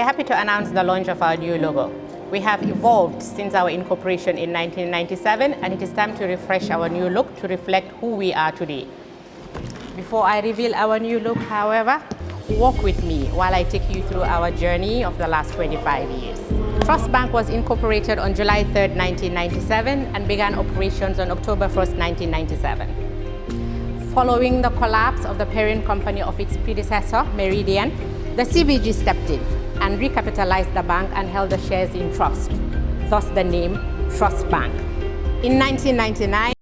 are happy to announce the launch of our new logo. We have evolved since our incorporation in 1997, and it is time to refresh our new look to reflect who we are today. Before I reveal our new look, however, walk with me while I take you through our journey of the last 25 years. Trust Bank was incorporated on July 3rd, 1997 and began operations on October 1st, 1997. Following the collapse of the parent company of its predecessor, Meridian, the CBG stepped in and recapitalized the bank and held the shares in trust, thus the name Trust Bank. In 1999,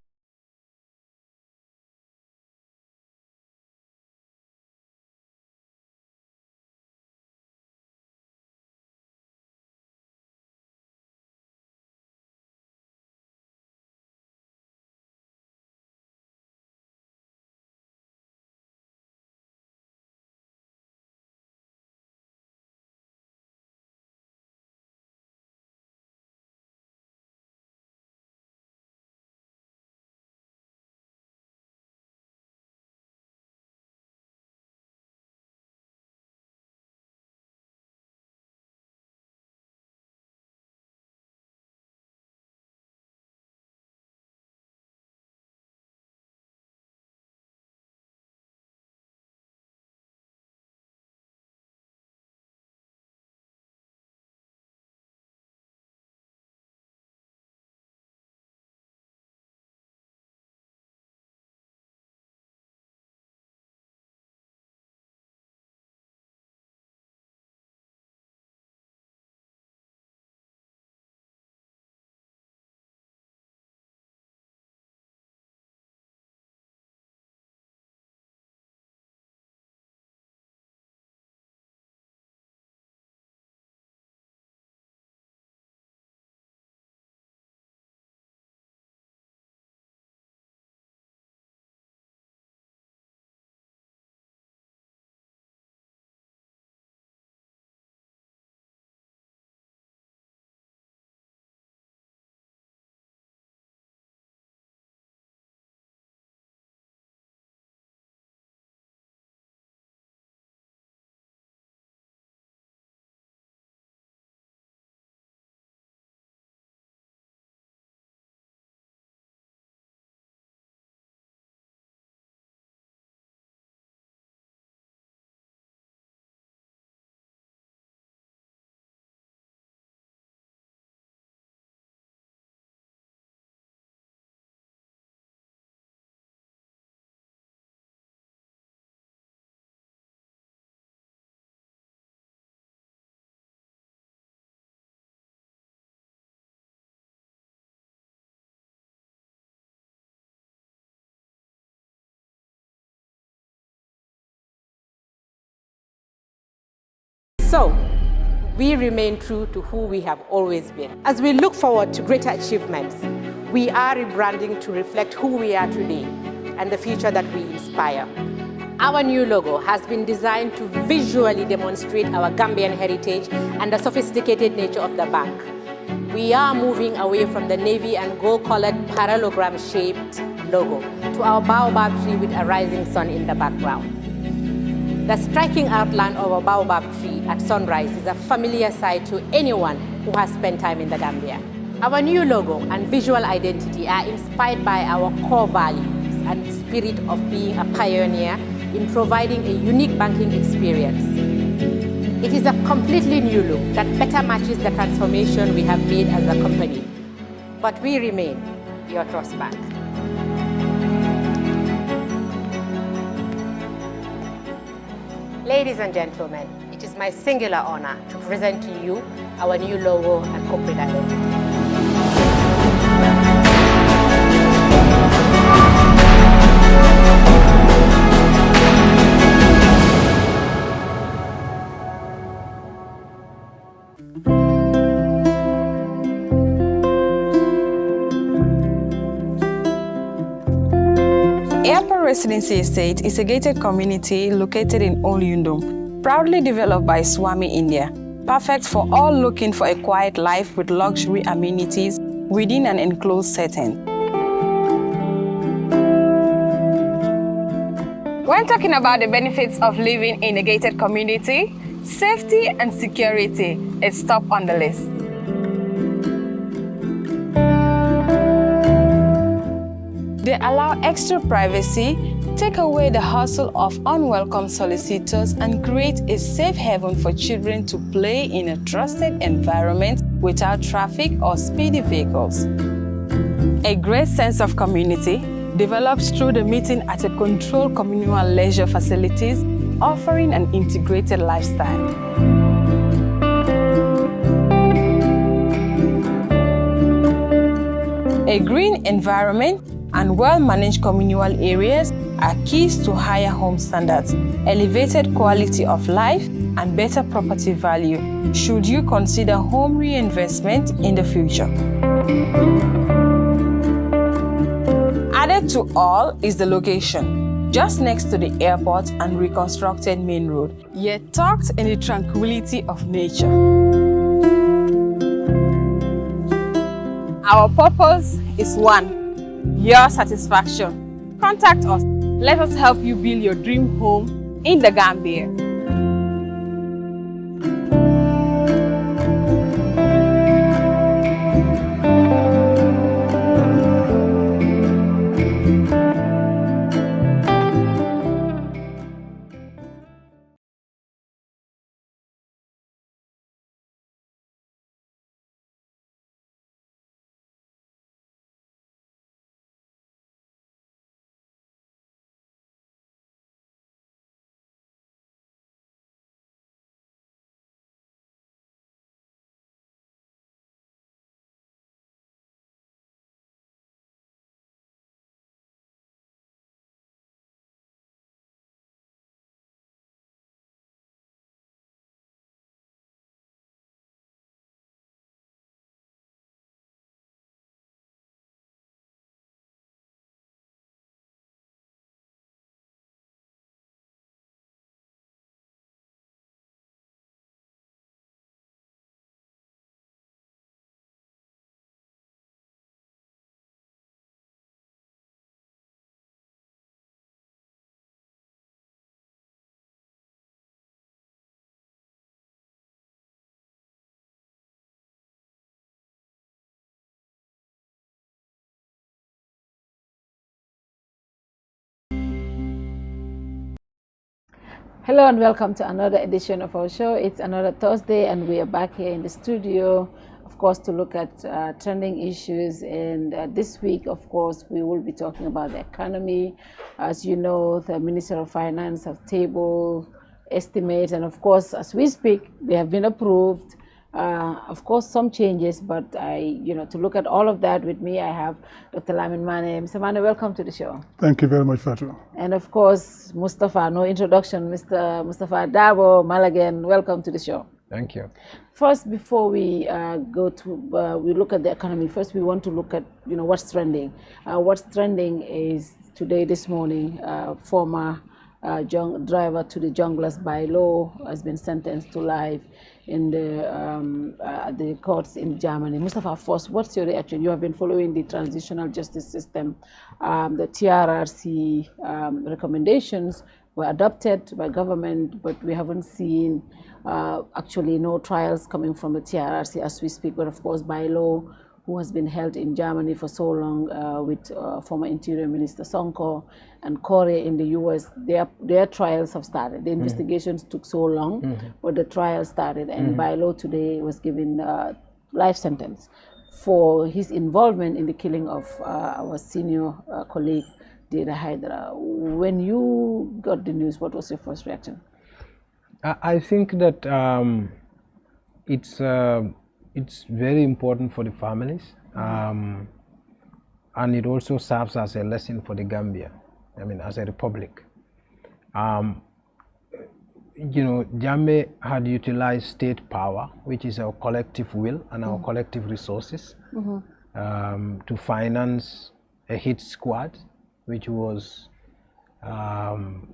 so, we remain true to who we have always been. As we look forward to greater achievements, we are rebranding to reflect who we are today and the future that we inspire. Our new logo has been designed to visually demonstrate our Gambian heritage and the sophisticated nature of the bank. We are moving away from the navy and gold-colored parallelogram-shaped logo to our baobab tree with a rising sun in the background. The striking outline of a baobab tree at sunrise is a familiar sight to anyone who has spent time in the Gambia. Our new logo and visual identity are inspired by our core values and spirit of being a pioneer in providing a unique banking experience. It is a completely new look that better matches the transformation we have made as a company. But we remain your Trust Bank. Ladies and gentlemen, it is my singular honor to present to you our new logo and corporate identity. Airport Residency Estate is a gated community located in Old Yundum, proudly developed by Swami India, perfect for all looking for a quiet life with luxury amenities within an enclosed setting. When talking about the benefits of living in a gated community, Safety and security is top on the list. They allow extra privacy, take away the hustle of unwelcome solicitors, and create a safe haven for children to play in a trusted environment without traffic or speedy vehicles. A great sense of community develops through the meeting at a controlled communal leisure facilities, offering an integrated lifestyle. A green environment and well-managed communal areas are keys to higher home standards, elevated quality of life, and better property value should you consider home reinvestment in the future. Added to all is the location, just next to the airport and reconstructed main road, yet tucked in the tranquility of nature. Our purpose is one, your satisfaction. Contact us. Let us help you build your dream home in the Gambia. Hello and welcome to another edition of our show. It's another Thursday and we are back here in the studio, of course, to look at trending issues. And this week, of course, we will be talking about the economy. As you know, the Minister of Finance have tabled estimates, and of course, as we speak, they have been approved. Of course, some changes, but to look at all of that with me, I have Dr. Lamin Manneh. Mr. Manneh, welcome to the show. Thank you very much, Fatou. And of course, Mustapha, no introduction, Mr. Mustapha Darboe, Malagan, welcome to the show. Thank you. First, before we we look at the economy, first we want to look at, what's trending. What's trending is today, this morning, former driver to the Junglers by law has been sentenced to life in the courts in Germany. Mustapha, first, what's your reaction? You have been following the transitional justice system. The TRRC recommendations were adopted by government, but we haven't seen actually no trials coming from the TRRC as we speak. But of course, by law, who has been held in Germany for so long with former Interior Minister Sonko and Corey in the US, their trials have started. The investigations took so long, but the trial started, and by law today was given life sentence for his involvement in the killing of our senior colleague, Deda Hydra. When you got the news, what was your first reaction? I think that it's very important for the families, and it also serves as a lesson for the Gambia. I mean, as a republic. Jammeh had utilized state power, which is our collective will and our collective resources, to finance a hit squad, which was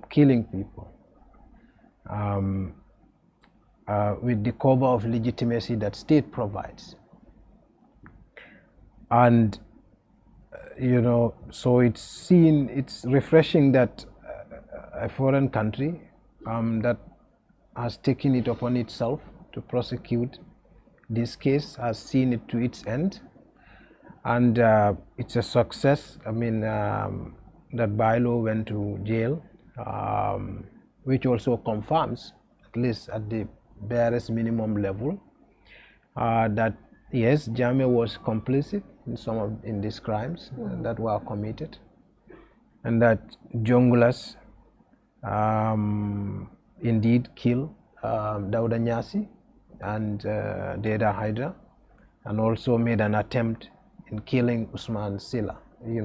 killing people. With the cover of legitimacy that state provides. And, so it's refreshing that a foreign country that has taken it upon itself to prosecute this case, has seen it to its end, and it's a success. I mean, that Bailo went to jail, which also confirms, at least at the barest minimum level, that yes, Jammeh was complicit in these crimes that were committed, and that junglers indeed killed Dauda Nyasi and Deda Hydra, and also made an attempt in killing Usman Silla,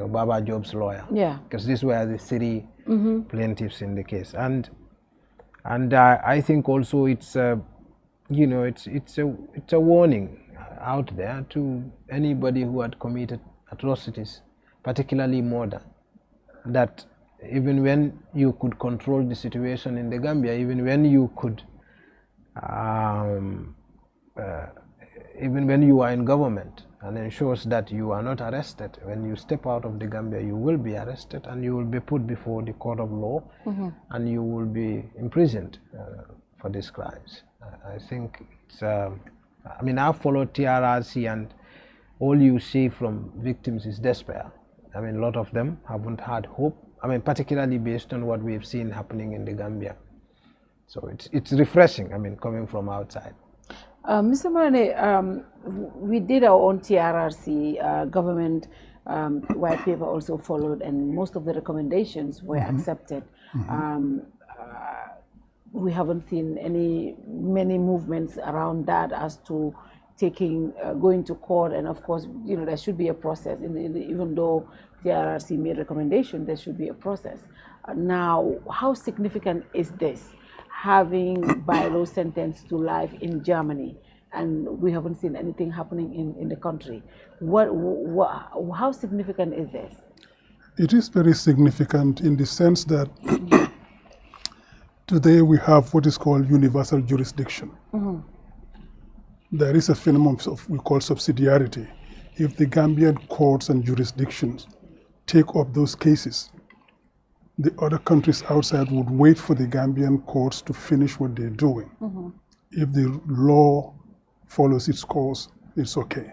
Baba Job's lawyer. Yeah. Because these were the three plaintiffs in the case, and I think also it's it's a warning out there to anybody who had committed atrocities, particularly murder, that even when you could control the situation in the Gambia, even when you could, even when you are in government and ensures that you are not arrested, when you step out of the Gambia, you will be arrested and you will be put before the court of law, and you will be imprisoned for these crimes. I think it's, I mean, I've followed TRRC, and all you see from victims is despair. I mean, a lot of them haven't had hope. I mean, particularly based on what we've seen happening in the Gambia. So it's refreshing, I mean, coming from outside. Mr. Manneh, we did our own TRRC government white paper also followed, and most of the recommendations were accepted. We haven't seen many movements around that as to going to court, and of course, there should be a process. Even though the TRRC made recommendation, there should be a process. Now, how significant is this, having Bailo sentenced to life in Germany, and we haven't seen anything happening in the country? How significant is this? It is very significant in the sense that today we have what is called universal jurisdiction. There is a phenomenon we call subsidiarity. If the Gambian courts and jurisdictions take up those cases, the other countries outside would wait for the Gambian courts to finish what they're doing. If the law follows its course, it's okay.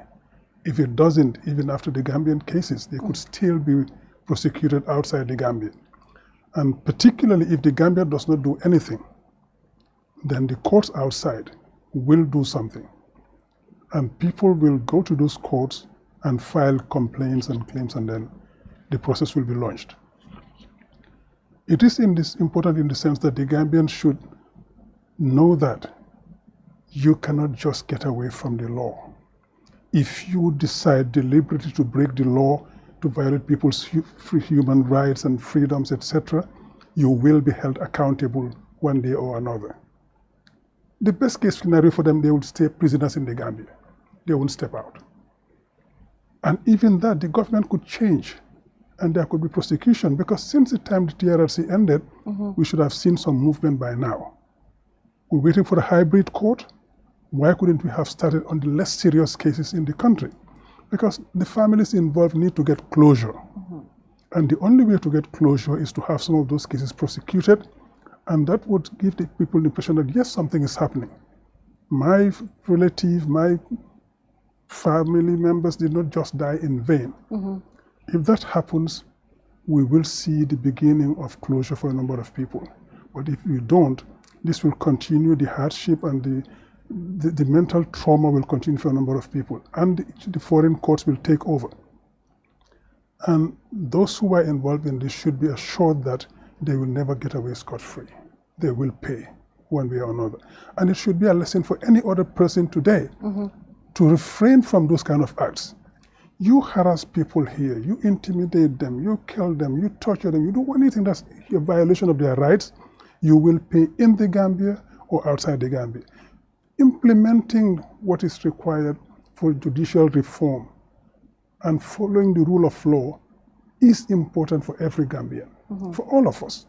If it doesn't, even after the Gambian cases, they could still be prosecuted outside the Gambia. And particularly if the Gambia does not do anything, then the courts outside will do something. And people will go to those courts and file complaints and claims, and then the process will be launched. It is important in the sense that the Gambians should know that you cannot just get away from the law. If you decide deliberately to break the law, to violate people's human rights and freedoms, etc., you will be held accountable one day or another. The best case scenario for them, they would stay prisoners in the Gambia. They won't step out. And even that, the government could change and there could be prosecution, because since the time the TRRC ended, we should have seen some movement by now. We're waiting for a hybrid court. Why couldn't we have started on the less serious cases in the country? Because the families involved need to get closure. And the only way to get closure is to have some of those cases prosecuted, and that would give the people the impression that yes, something is happening. My relative, my family members did not just die in vain. If that happens, we will see the beginning of closure for a number of people. But if we don't, this will continue, the hardship and the mental trauma will continue for a number of people, and the foreign courts will take over. And those who are involved in this should be assured that they will never get away scot-free. They will pay one way or another. And it should be a lesson for any other person today to refrain from those kind of acts. You harass people here, you intimidate them, you kill them, you torture them, you do anything that's a violation of their rights, you will pay in the Gambia or outside the Gambia. Implementing what is required for judicial reform and following the rule of law is important for every Gambian, for all of us.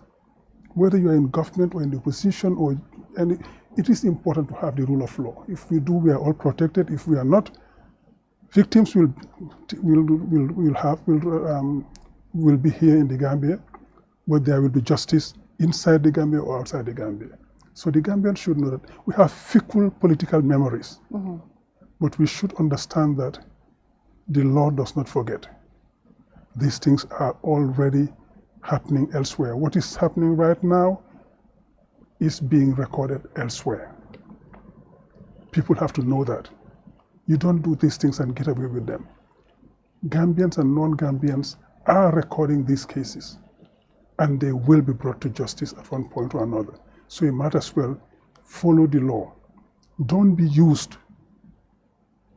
Whether you're in government or in the opposition or any, it is important to have the rule of law. If we do, we are all protected. If we are not, victims will be here in the Gambia, but there will be justice inside the Gambia or outside the Gambia. So the Gambians should know that we have fickle political memories, but we should understand that the law does not forget. These things are already happening elsewhere. What is happening right now is being recorded elsewhere. People have to know that. You don't do these things and get away with them. Gambians and non-Gambians are recording these cases, and they will be brought to justice at one point or another. So you might as well follow the law. Don't be used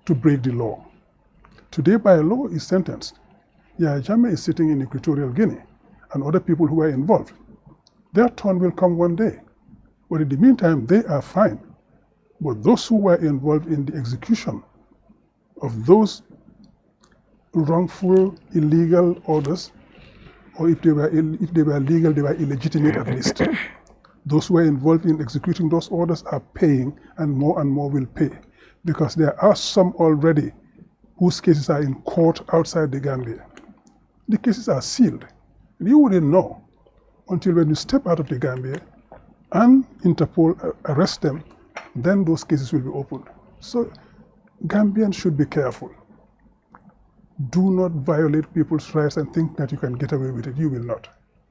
to break the law. Today, by law, is sentenced. Yahya Jammeh is sitting in Equatorial Guinea, and other people who are involved. Their turn will come one day. But in the meantime, they are fine. But those who were involved in the execution of those wrongful, illegal orders, or if they were legal, they were illegitimate at least. Those who are involved in executing those orders are paying, and more will pay. Because there are some already whose cases are in court outside the Gambia. The cases are sealed. You wouldn't know until when you step out of the Gambia and Interpol arrest them, then those cases will be opened. So Gambians should be careful. Do not violate people's rights and think that you can get away with it. You will not.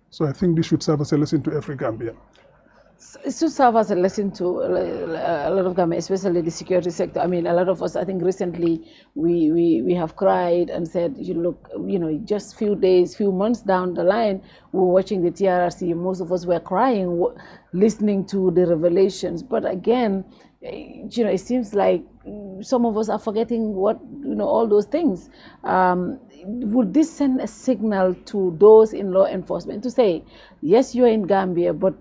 So I think this should serve as a lesson to every Gambian. It should serve as a lesson to a lot of Gambians, especially the security sector. I mean, a lot of us, I think recently we have cried and said, just few months down the line, we were watching the TRRC. Most of us were crying, listening to the revelations. But again, it seems like some of us are forgetting all those things. Would this send a signal to those in law enforcement to say, yes, you're in Gambia, but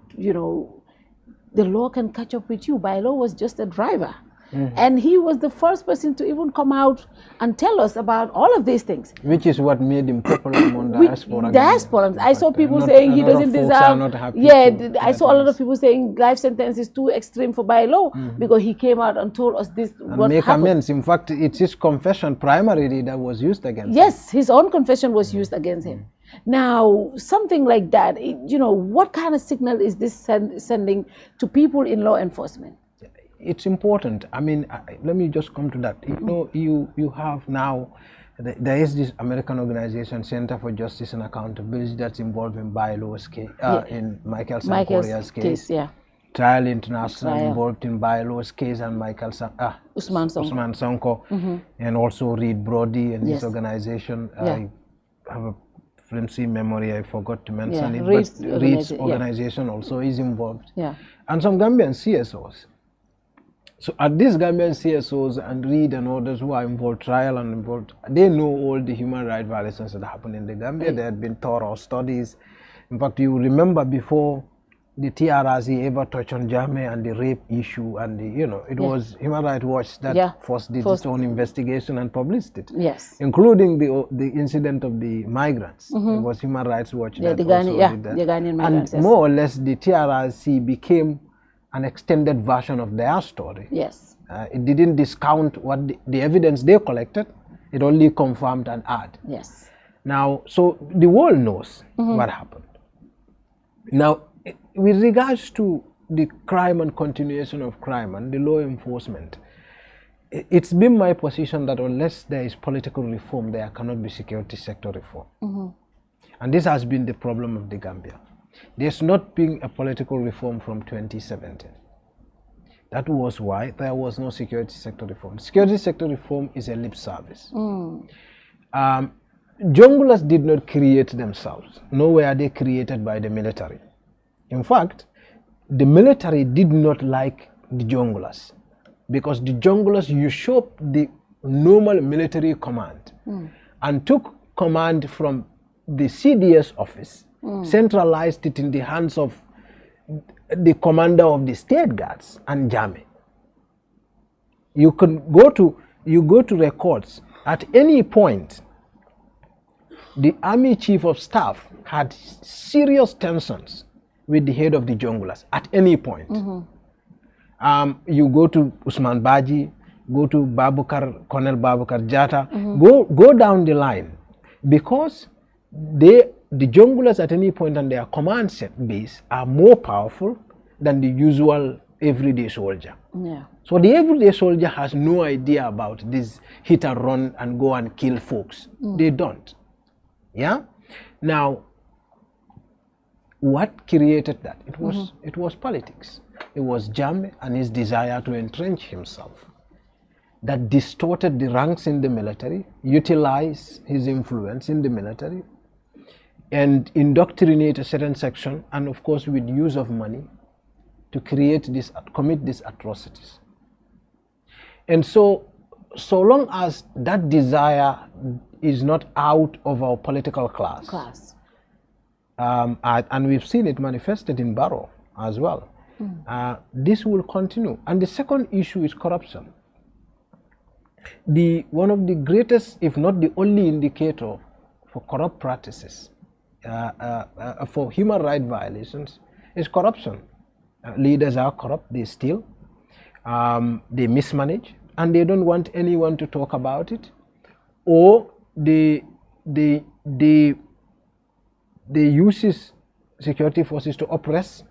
the law can catch up with you. Bailo was just a driver. And he was the first person to even come out and tell us about all of these things. Which is what made him popular among diaspora. Diaspora. I saw people saying he doesn't deserve. Yeah, I saw a lot of people saying life sentence is too extreme for Bailo because he came out and told us this. And make amends. In fact, it's his confession primarily that was used against him. Yes, his own confession was used against him. Now, something like that, what kind of signal is this sending to people in law enforcement? It's important. I mean, let me just come to that. You have now, there is this American organization, Center for Justice and Accountability, that's involved in Bailo's case, in Michael Sankoria's case. Trial International involved in Bailo's case, and Usman Sonko, and also Reed Brody and this organization. I have a flimsy memory, I forgot to mention it, but Reed's organization also is involved. And some Gambian CSOs. So at these Gambian CSOs and Reed and others who are involved, trial and involved, they know all the human rights violations that happen in the Gambia. There had been thorough studies. In fact, you remember before the TRRC ever touched on Jammeh and the rape issue, and it was Human Rights Watch that first did its own investigation and published it. Yes. Including the incident of the migrants. It was Human Rights Watch that also did that. The Ghanaian migrants. And more or less the TRRC became an extended version of their story. Yes. It didn't discount what the evidence they collected. It only confirmed and added. Yes. Now, so the world knows what happened. Now, with regards to the crime and continuation of crime and the law enforcement, it's been my position that unless there is political reform, there cannot be security sector reform. And this has been the problem of the Gambia. There's not been a political reform from 2017. That was why there was no security sector reform. Security sector reform is a lip service. Junglers did not create themselves, nor were they created by the military. In fact, the military did not like the junglers because the junglers usurped the normal military command and took command from the CDS office, centralized it in the hands of the commander of the state guards and Jammeh. You go to records at any point. The army chief of staff had serious tensions with the head of the junglers at any point. You go to Usman Baji, go to Colonel Babukar Jatta, go down the line, because the junglers at any point and their command set base are more powerful than the usual everyday soldier. Yeah. So the everyday soldier has no idea about this hit and run and go and kill folks. They don't. Yeah. Now, what created that? It was politics. It was Jammeh and his desire to entrench himself that distorted the ranks in the military, utilized his influence in the military, and indoctrinate a certain section, and of course with use of money, to commit these atrocities. And so long as that desire is not out of our political class. And we've seen it manifested in Barrow as well. This will continue. And the second issue is corruption. One of the greatest, if not the only indicator for corrupt practices, for human rights violations, is corruption. Leaders are corrupt, they steal, they mismanage, and they don't want anyone to talk about it, or they use security forces to oppress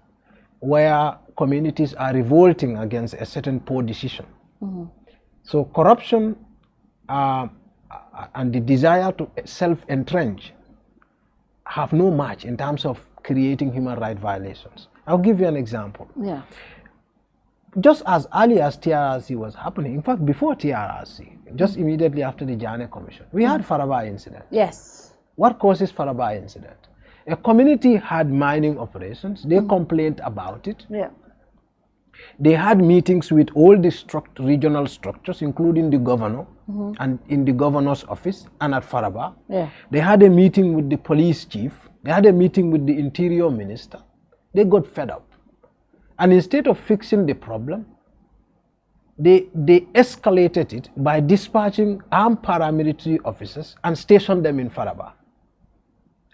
where communities are revolting against a certain poor decision. So corruption and the desire to self-entrench have no match in terms of creating human rights violations. I'll give you an example. Yeah. Just as early as TRRC was happening, in fact before TRRC, just immediately after the Janneh Commission, we had Faraba incident. Yes. What causes Faraba incident? A community had mining operations, they complained about it. Yeah. They had meetings with all the regional structures, including the governor and in the governor's office and at Faraba. Yeah. They had a meeting with the police chief, they had a meeting with the interior minister. They got fed up. And instead of fixing the problem, they escalated it by dispatching armed paramilitary officers and stationed them in Faraba.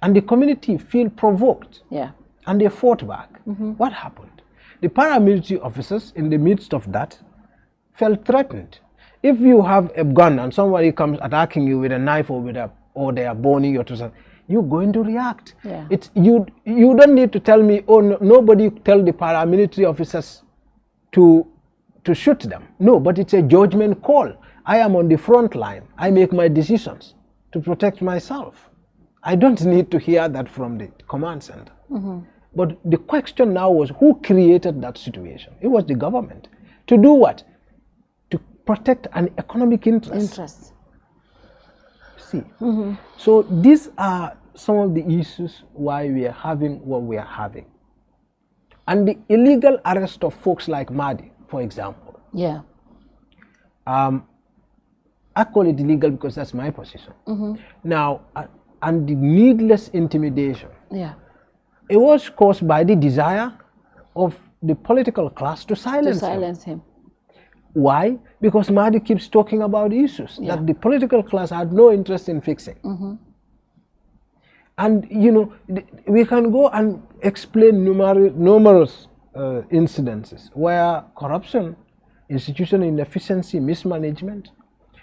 And the community feel provoked. Yeah. And they fought back. What happened? The paramilitary officers in the midst of that felt threatened. If you have a gun and somebody comes attacking you with a knife or they are boning you or something, you're going to react. Yeah. You don't need to tell me, oh, no, nobody tell the paramilitary officers to shoot them. No, but it's a judgment call. I am on the front line. I make my decisions to protect myself. I don't need to hear that from the command center. But the question now was, who created that situation? It was the government. To do what? To protect an economic interest. See. So these are some of the issues why we are having what we are having. And the illegal arrest of folks like Mahdi, for example. Yeah. I call it illegal because that's my position. Now, and the needless intimidation. Yeah. It was caused by the desire of the political class to silence him. Why? Because Mahdi keeps talking about issues that the political class had no interest in fixing. And you know, we can go and explain numerous incidences where corruption, institutional inefficiency, mismanagement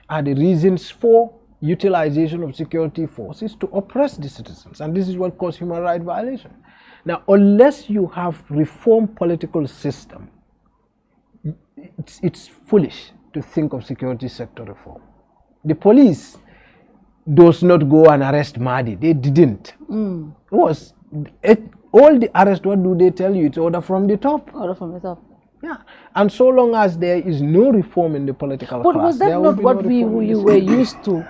are the reasons for utilization of security forces to oppress the citizens. And this is what causes human rights violation. Now, unless you have reformed political system, it's foolish to think of security sector reform. The police does not go and arrest Mahdi. They didn't. All the arrests, what do they tell you? It's order from the top. Order from the top. Yeah. And so long as there is no reform in the political class, but was that not what you were used to?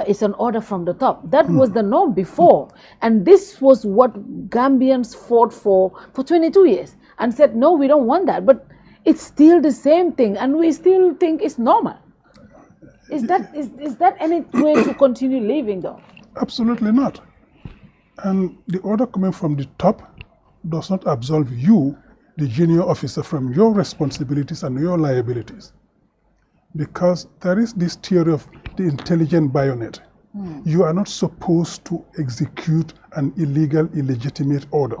It's an order from the top. That was the norm before. And this was what Gambians fought for 22 years and said, no, we don't want that. But it's still the same thing and we still think it's normal. Is that any way to continue living though? Absolutely not. And the order coming from the top does not absolve you, the junior officer, from your responsibilities and your liabilities. Because there is this theory of the intelligent bayonet. You are not supposed to execute an illegal, illegitimate order.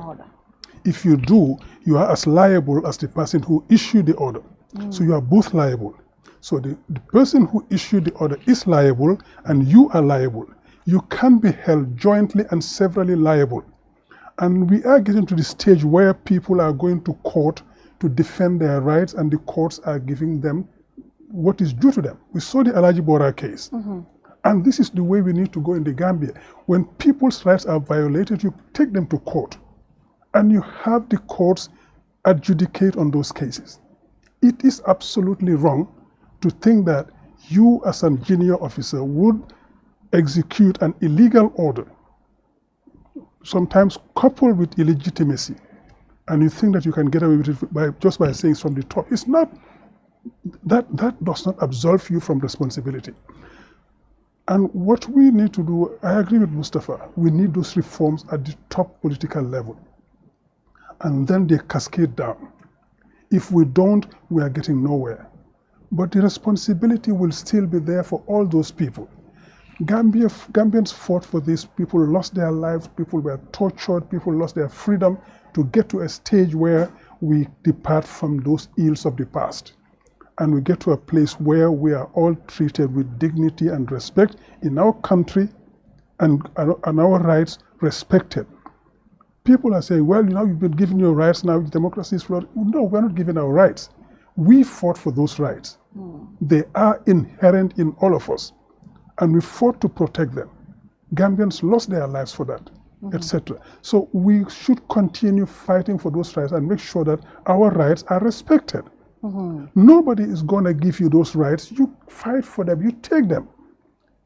If you do, you are as liable as the person who issued the order. So you are both liable. So the person who issued the order is liable and you are liable. You can be held jointly and severally liable. And we are getting to the stage where people are going to court to defend their rights, and the courts are giving them what is due to them. We saw the Alhaji Bora case. And this is the way we need to go in the Gambia. When people's rights are violated, you take them to court, and you have the courts adjudicate on those cases. It is absolutely wrong to think that you as a junior officer would execute an illegal order, sometimes coupled with illegitimacy, and you think that you can get away with it just by saying it's from the top. It's not. That does not absolve you from responsibility. And what we need to do, I agree with Mustapha, we need those reforms at the top political level. And then they cascade down. If we don't, we are getting nowhere. But the responsibility will still be there for all those people. Gambians fought for this. People lost their lives, people were tortured, people lost their freedom to get to a stage where we depart from those ills of the past. And we get to a place where we are all treated with dignity and respect in our country, and our rights respected. People are saying, well, you've been given your rights, now democracy is flawed. No, we're not giving our rights. We fought for those rights. They are inherent in all of us, and we fought to protect them. Gambians lost their lives for that, etc. So we should continue fighting for those rights and make sure that our rights are respected. Nobody is going to give you those rights. You fight for them, you take them.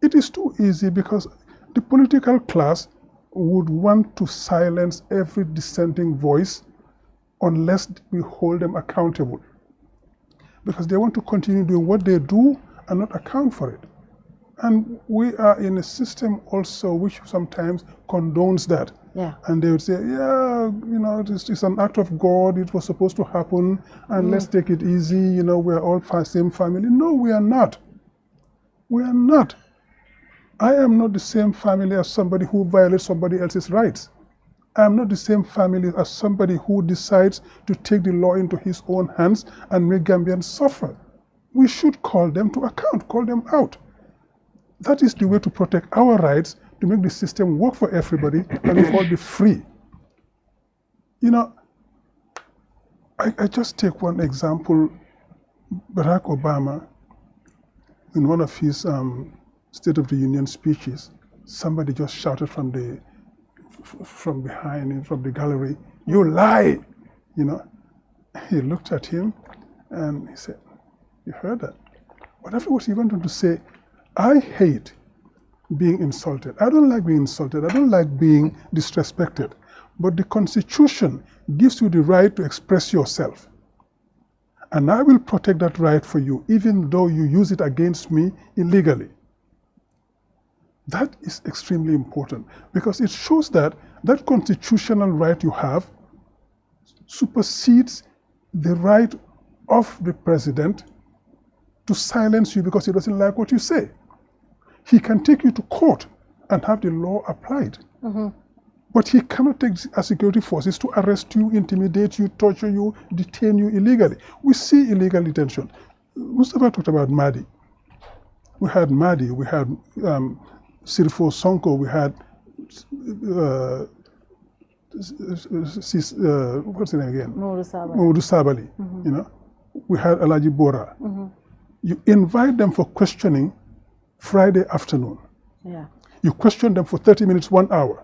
It is too easy because the political class would want to silence every dissenting voice unless we hold them accountable. Because they want to continue doing what they do and not account for it. And we are in a system also which sometimes condones that. Yeah. And they would say, yeah, it's an act of God, it was supposed to happen, and let's take it easy, we're all same family. No, we are not. We are not. I am not the same family as somebody who violates somebody else's rights. I am not the same family as somebody who decides to take the law into his own hands and make Gambians suffer. We should call them to account, call them out. That is the way to protect our rights, to make the system work for everybody, and we'll all be free. I just take one example. Barack Obama, in one of his State of the Union speeches, somebody just shouted from behind, from the gallery, "You lie!" He looked at him and he said, "You heard that?" But afterwards he went on to say, "I hate being insulted. I don't like being insulted. I don't like being disrespected. But the Constitution gives you the right to express yourself. And I will protect that right for you, even though you use it against me illegally." That is extremely important because it shows that that constitutional right you have supersedes the right of the president to silence you because he doesn't like what you say. He can take you to court and have the law applied. But he cannot take security forces to arrest you, intimidate you, torture you, detain you illegally. We see illegal detention. Mustapha talked about Mahdi. We had Mahdi, we had Sirfo Sonko, we had what's his name again? Mamadou Sabali. We had Alhaji Bora. You invite them for questioning Friday afternoon. Yeah. You question them for 30 minutes, 1 hour,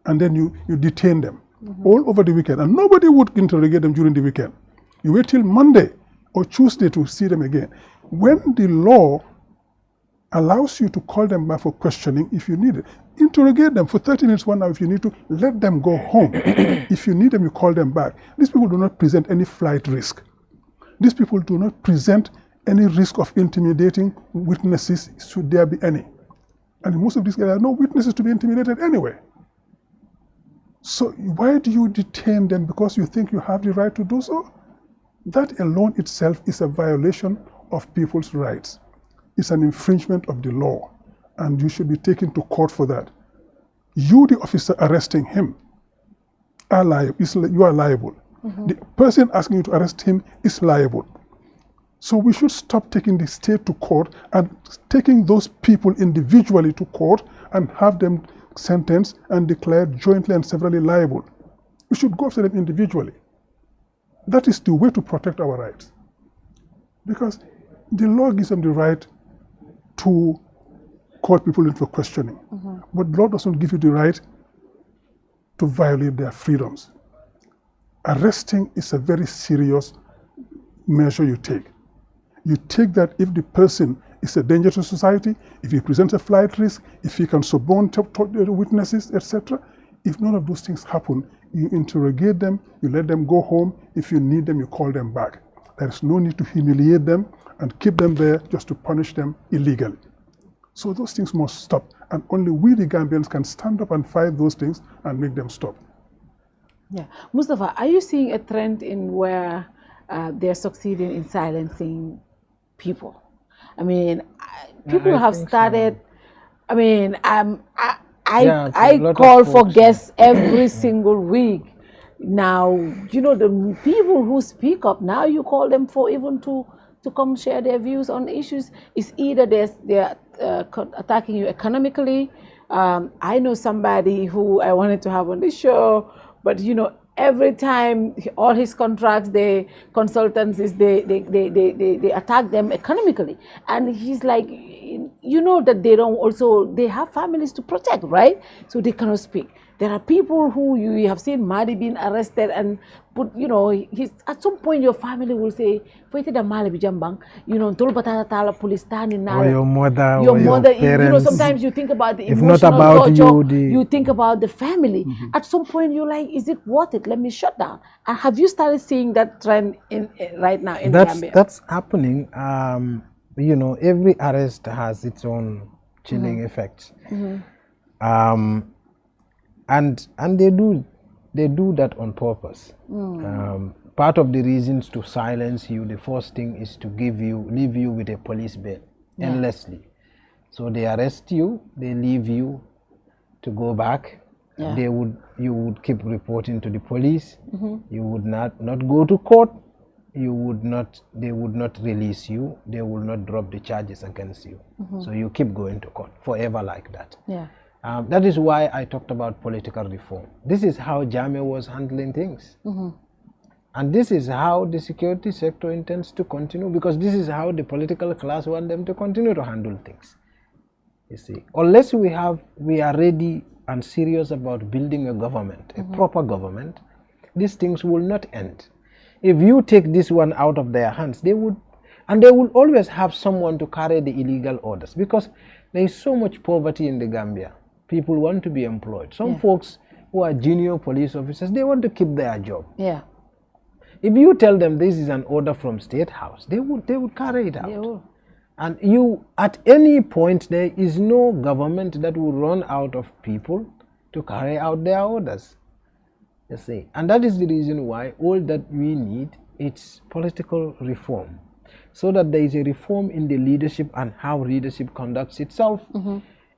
and then you detain them all over the weekend. And nobody would interrogate them during the weekend. You wait till Monday or Tuesday to see them again. When the law allows you to call them back for questioning if you need it, interrogate them for 30 minutes, 1 hour if you need to, let them go home. If you need them, you call them back. These people do not present any flight risk. These people do not present any risk of intimidating witnesses, should there be any. And in most of these cases, there are no witnesses to be intimidated anyway. So why do you detain them? Because you think you have the right to do so? That alone itself is a violation of people's rights. It's an infringement of the law, and you should be taken to court for that. You, the officer arresting him, are liable. You are liable. The person asking you to arrest him is liable. So we should stop taking the state to court and taking those people individually to court and have them sentenced and declared jointly and severally liable. We should go after them individually. that is the way to protect our rights. Because the law gives them the right to call people in for questioning. But the law doesn't give you the right to violate their freedoms. Arresting is a very serious measure you take. You take that if the person is a danger to society, if he presents a flight risk, if he can suborn witnesses, etc. If none of those things happen, you interrogate them, you let them go home. If you need them, you call them back. There is no need to humiliate them and keep them there just to punish them illegally. So those things must stop. And only we, the Gambians, can stand up and fight those things and make them stop. Yeah. Mustapha, are you seeing a trend in where they're succeeding in silencing people? I mean, people have started, so. I mean, I call for guests every single week. Now, you know, the people who speak up, now you call them for even to come share their views on issues. It's either they're attacking you economically. I know somebody who I wanted to have on the show, but you know, every time all his contracts, the consultancies, they attack them economically. And he's like, you know that they have families to protect, right? So they cannot speak. There are people who you have seen Madi being arrested and put, you know, at some point your family will say, you know, police standing now. Or your mother, parents. You know, sometimes you think about the emotional torture, you think about the family. At some point you're like, is it worth it? Let me shut down. And have you started seeing that trend right now in Gambia? That's happening. You know, every arrest has its own chilling effects. And they do that on purpose. Part of the reasons to silence you, the first thing is to leave you with a police bail endlessly. So they arrest you, they leave you to go back. You would keep reporting to the police. You would not go to court. They would not release you. They will not drop the charges against you. So you keep going to court forever like that. That is why I talked about political reform. This is how Jammeh was handling things. And this is how the security sector intends to continue, because this is how the political class want them to continue to handle things. You see, unless we are ready and serious about building a government, a proper government, these things will not end. If you take this one out of their hands, they will always have someone to carry the illegal orders, because there is so much poverty in the Gambia. People want to be employed. Some folks who are junior police officers, they want to keep their job. If you tell them this is an order from State House, they would carry it out. They will. And at any point, there is no government that will run out of people to carry out their orders. You see, and that is the reason why all that we need is political reform, so that there is a reform in the leadership and how leadership conducts itself,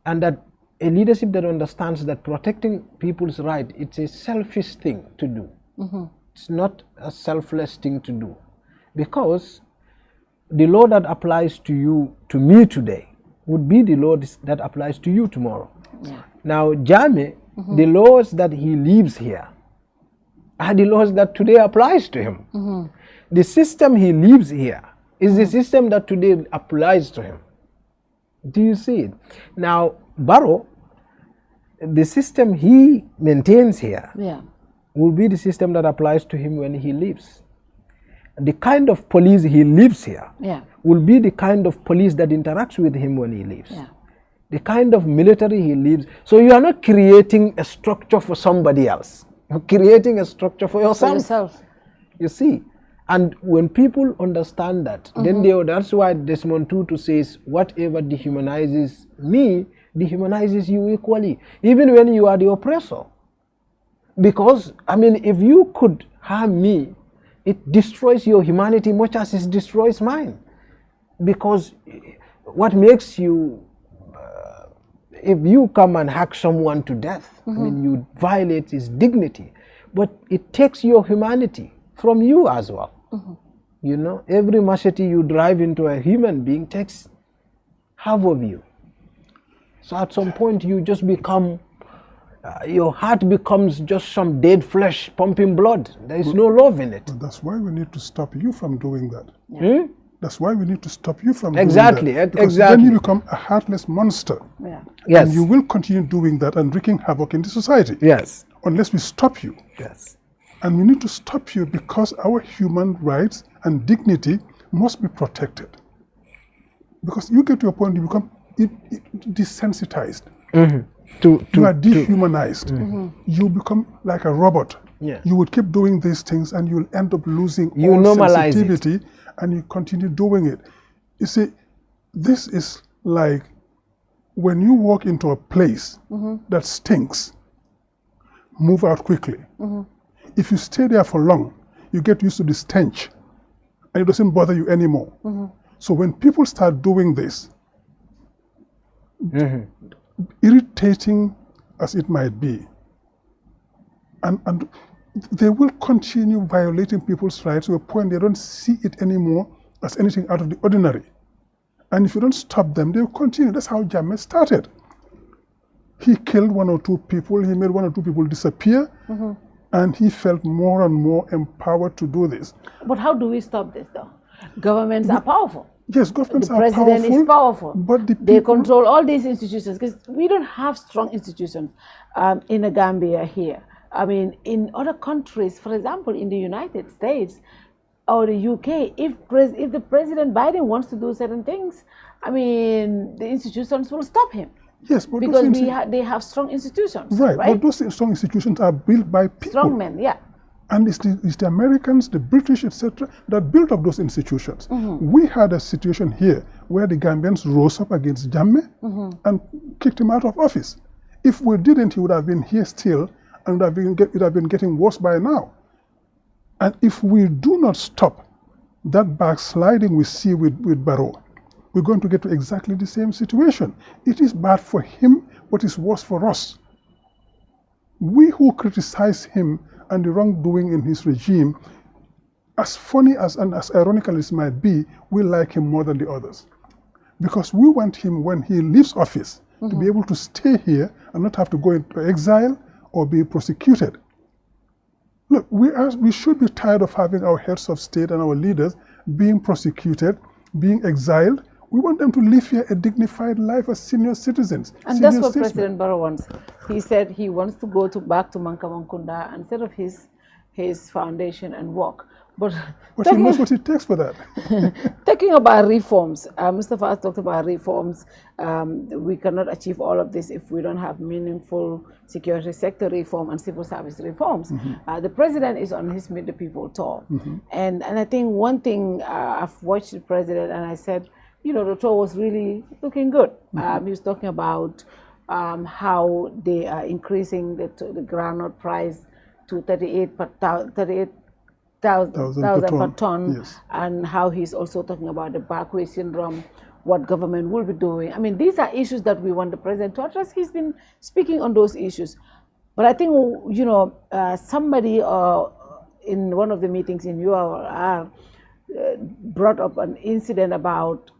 and that a leadership that understands that protecting people's right, it's a selfish thing to do. It's not a selfless thing to do, because the law that applies to me today would be the law that applies to you tomorrow. Now, Jammeh, the laws that he leaves here are the laws that today applies to him. The system he leaves here is the system that today applies to him. Do you see it? Now, Barrow, the system he maintains here will be the system that applies to him when he leaves. The kind of police he leaves here will be the kind of police that interacts with him when he leaves. The kind of military he leaves. So you are not creating a structure for somebody else. You're creating a structure for yourself. You see? And when people understand that, then that's why Desmond Tutu says, whatever dehumanizes me, dehumanizes you equally, even when you are the oppressor. Because, I mean, if you could harm me, it destroys your humanity much as it destroys mine. Because what makes you, if you come and hack someone to death, I mean, you violate his dignity, but it takes your humanity from you as well. You know, every machete you drive into a human being takes half of you. So at some point you just become your heart becomes just some dead flesh pumping blood. There is no love in it. But that's why we need to stop you from doing that. Yeah. That's why we need to stop you from Exactly, doing that. Because exactly. then you become a heartless monster. Yeah. Yes. And you will continue doing that and wreaking havoc in the society. Yes. Unless we stop you. Yes. And we need to stop you because our human rights and dignity must be protected. Because you get to a point you become desensitized. You are dehumanized. You become like a robot. Yeah. You would keep doing these things and you'll end up losing You all normalize sensitivity and you continue doing it. You see, this is like when you walk into a place that stinks, move out quickly. If you stay there for long, you get used to the stench and it doesn't bother you anymore. So when people start doing this, irritating as it might be, and they will continue violating people's rights to a point they don't see it anymore as anything out of the ordinary. And if you don't stop them, they will continue. That's how Jammeh started. He killed 1 or 2 people, he made 1 or 2 people disappear, and he felt more and more empowered to do this. But how do we stop this though? Governments are powerful. Yes, governments The are powerful. president is powerful. But the they people, control all these institutions because we don't have strong institutions in the Gambia here. I mean, in other countries, for example, in the United States or the UK, if the President Biden wants to do certain things, I mean, the institutions will stop him. yes, but Because those they have strong institutions, right, right? but those strong institutions are built by people. Strong men, yeah. And it's the Americans, the British, etc., that built up those institutions. We had a situation here where the Gambians rose up against Jammeh and kicked him out of office. If we didn't, he would have been here still and would have been getting worse by now. And if we do not stop that backsliding we see with Barrow, we're going to get to exactly the same situation. It is bad for him, but it's worse for us. We who criticize him and the wrongdoing in his regime, as funny and as ironical as it might be, we like him more than the others. Because we want him, when he leaves office, to be able to stay here and not have to go into exile or be prosecuted. Look, we should be tired of having our heads of state and our leaders being prosecuted, being exiled. We want them to live here a dignified life as senior citizens. And that's what President Barrow wants. He said he wants to go back to Mankawankunda and set up his foundation and work. But he knows what it takes for that. Talking about reforms, Mustapha has talked about reforms. We cannot achieve all of this if we don't have meaningful security sector reform and civil service reforms. The president is on his Meet the People tour. And I think one thing, I've watched the president and I said, you know, the tour was really looking good. He was talking about how they are increasing the groundnut price to 38,000 per ton, yes. And how he's also talking about the backway syndrome, what government will be doing. I mean, these are issues that we want the president to address. He's been speaking on those issues. But I think, you know, somebody in one of the meetings in URR brought up an incident about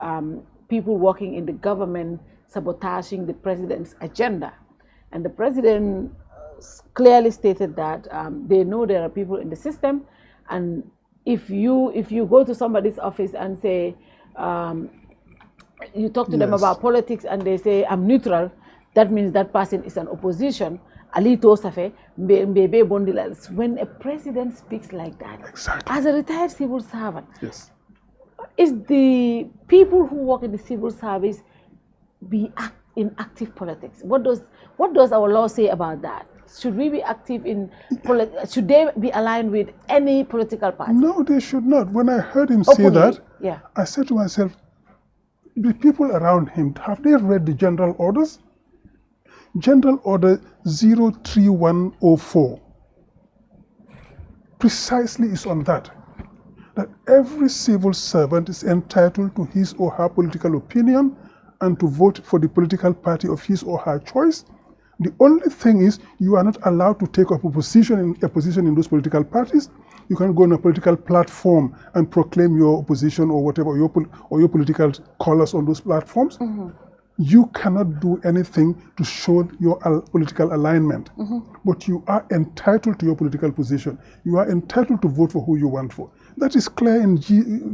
people working in the government sabotaging the president's agenda. And the president clearly stated that they know there are people in the system, and if you go to somebody's office and say, you talk to them about politics and they say, I'm neutral, that means that person is an opposition. When a president speaks like that, Exactly. as a retired civil servant, Yes. is the people who work in the civil service be in active politics? What does our law say about that? Should we be active in should they be aligned with any political party? No, they should not. When I heard him say that, I said to myself, the people around him, have they read the general orders? General Order 03104 precisely is on that every civil servant is entitled to his or her political opinion and to vote for the political party of his or her choice. The only thing is, you are not allowed to take up a position in those political parties. You can go on a political platform and proclaim your opposition or whatever, or your political colors on those platforms. You cannot do anything to show your political alignment, but you are entitled to your political position. You are entitled to vote for who you want for. That is clear in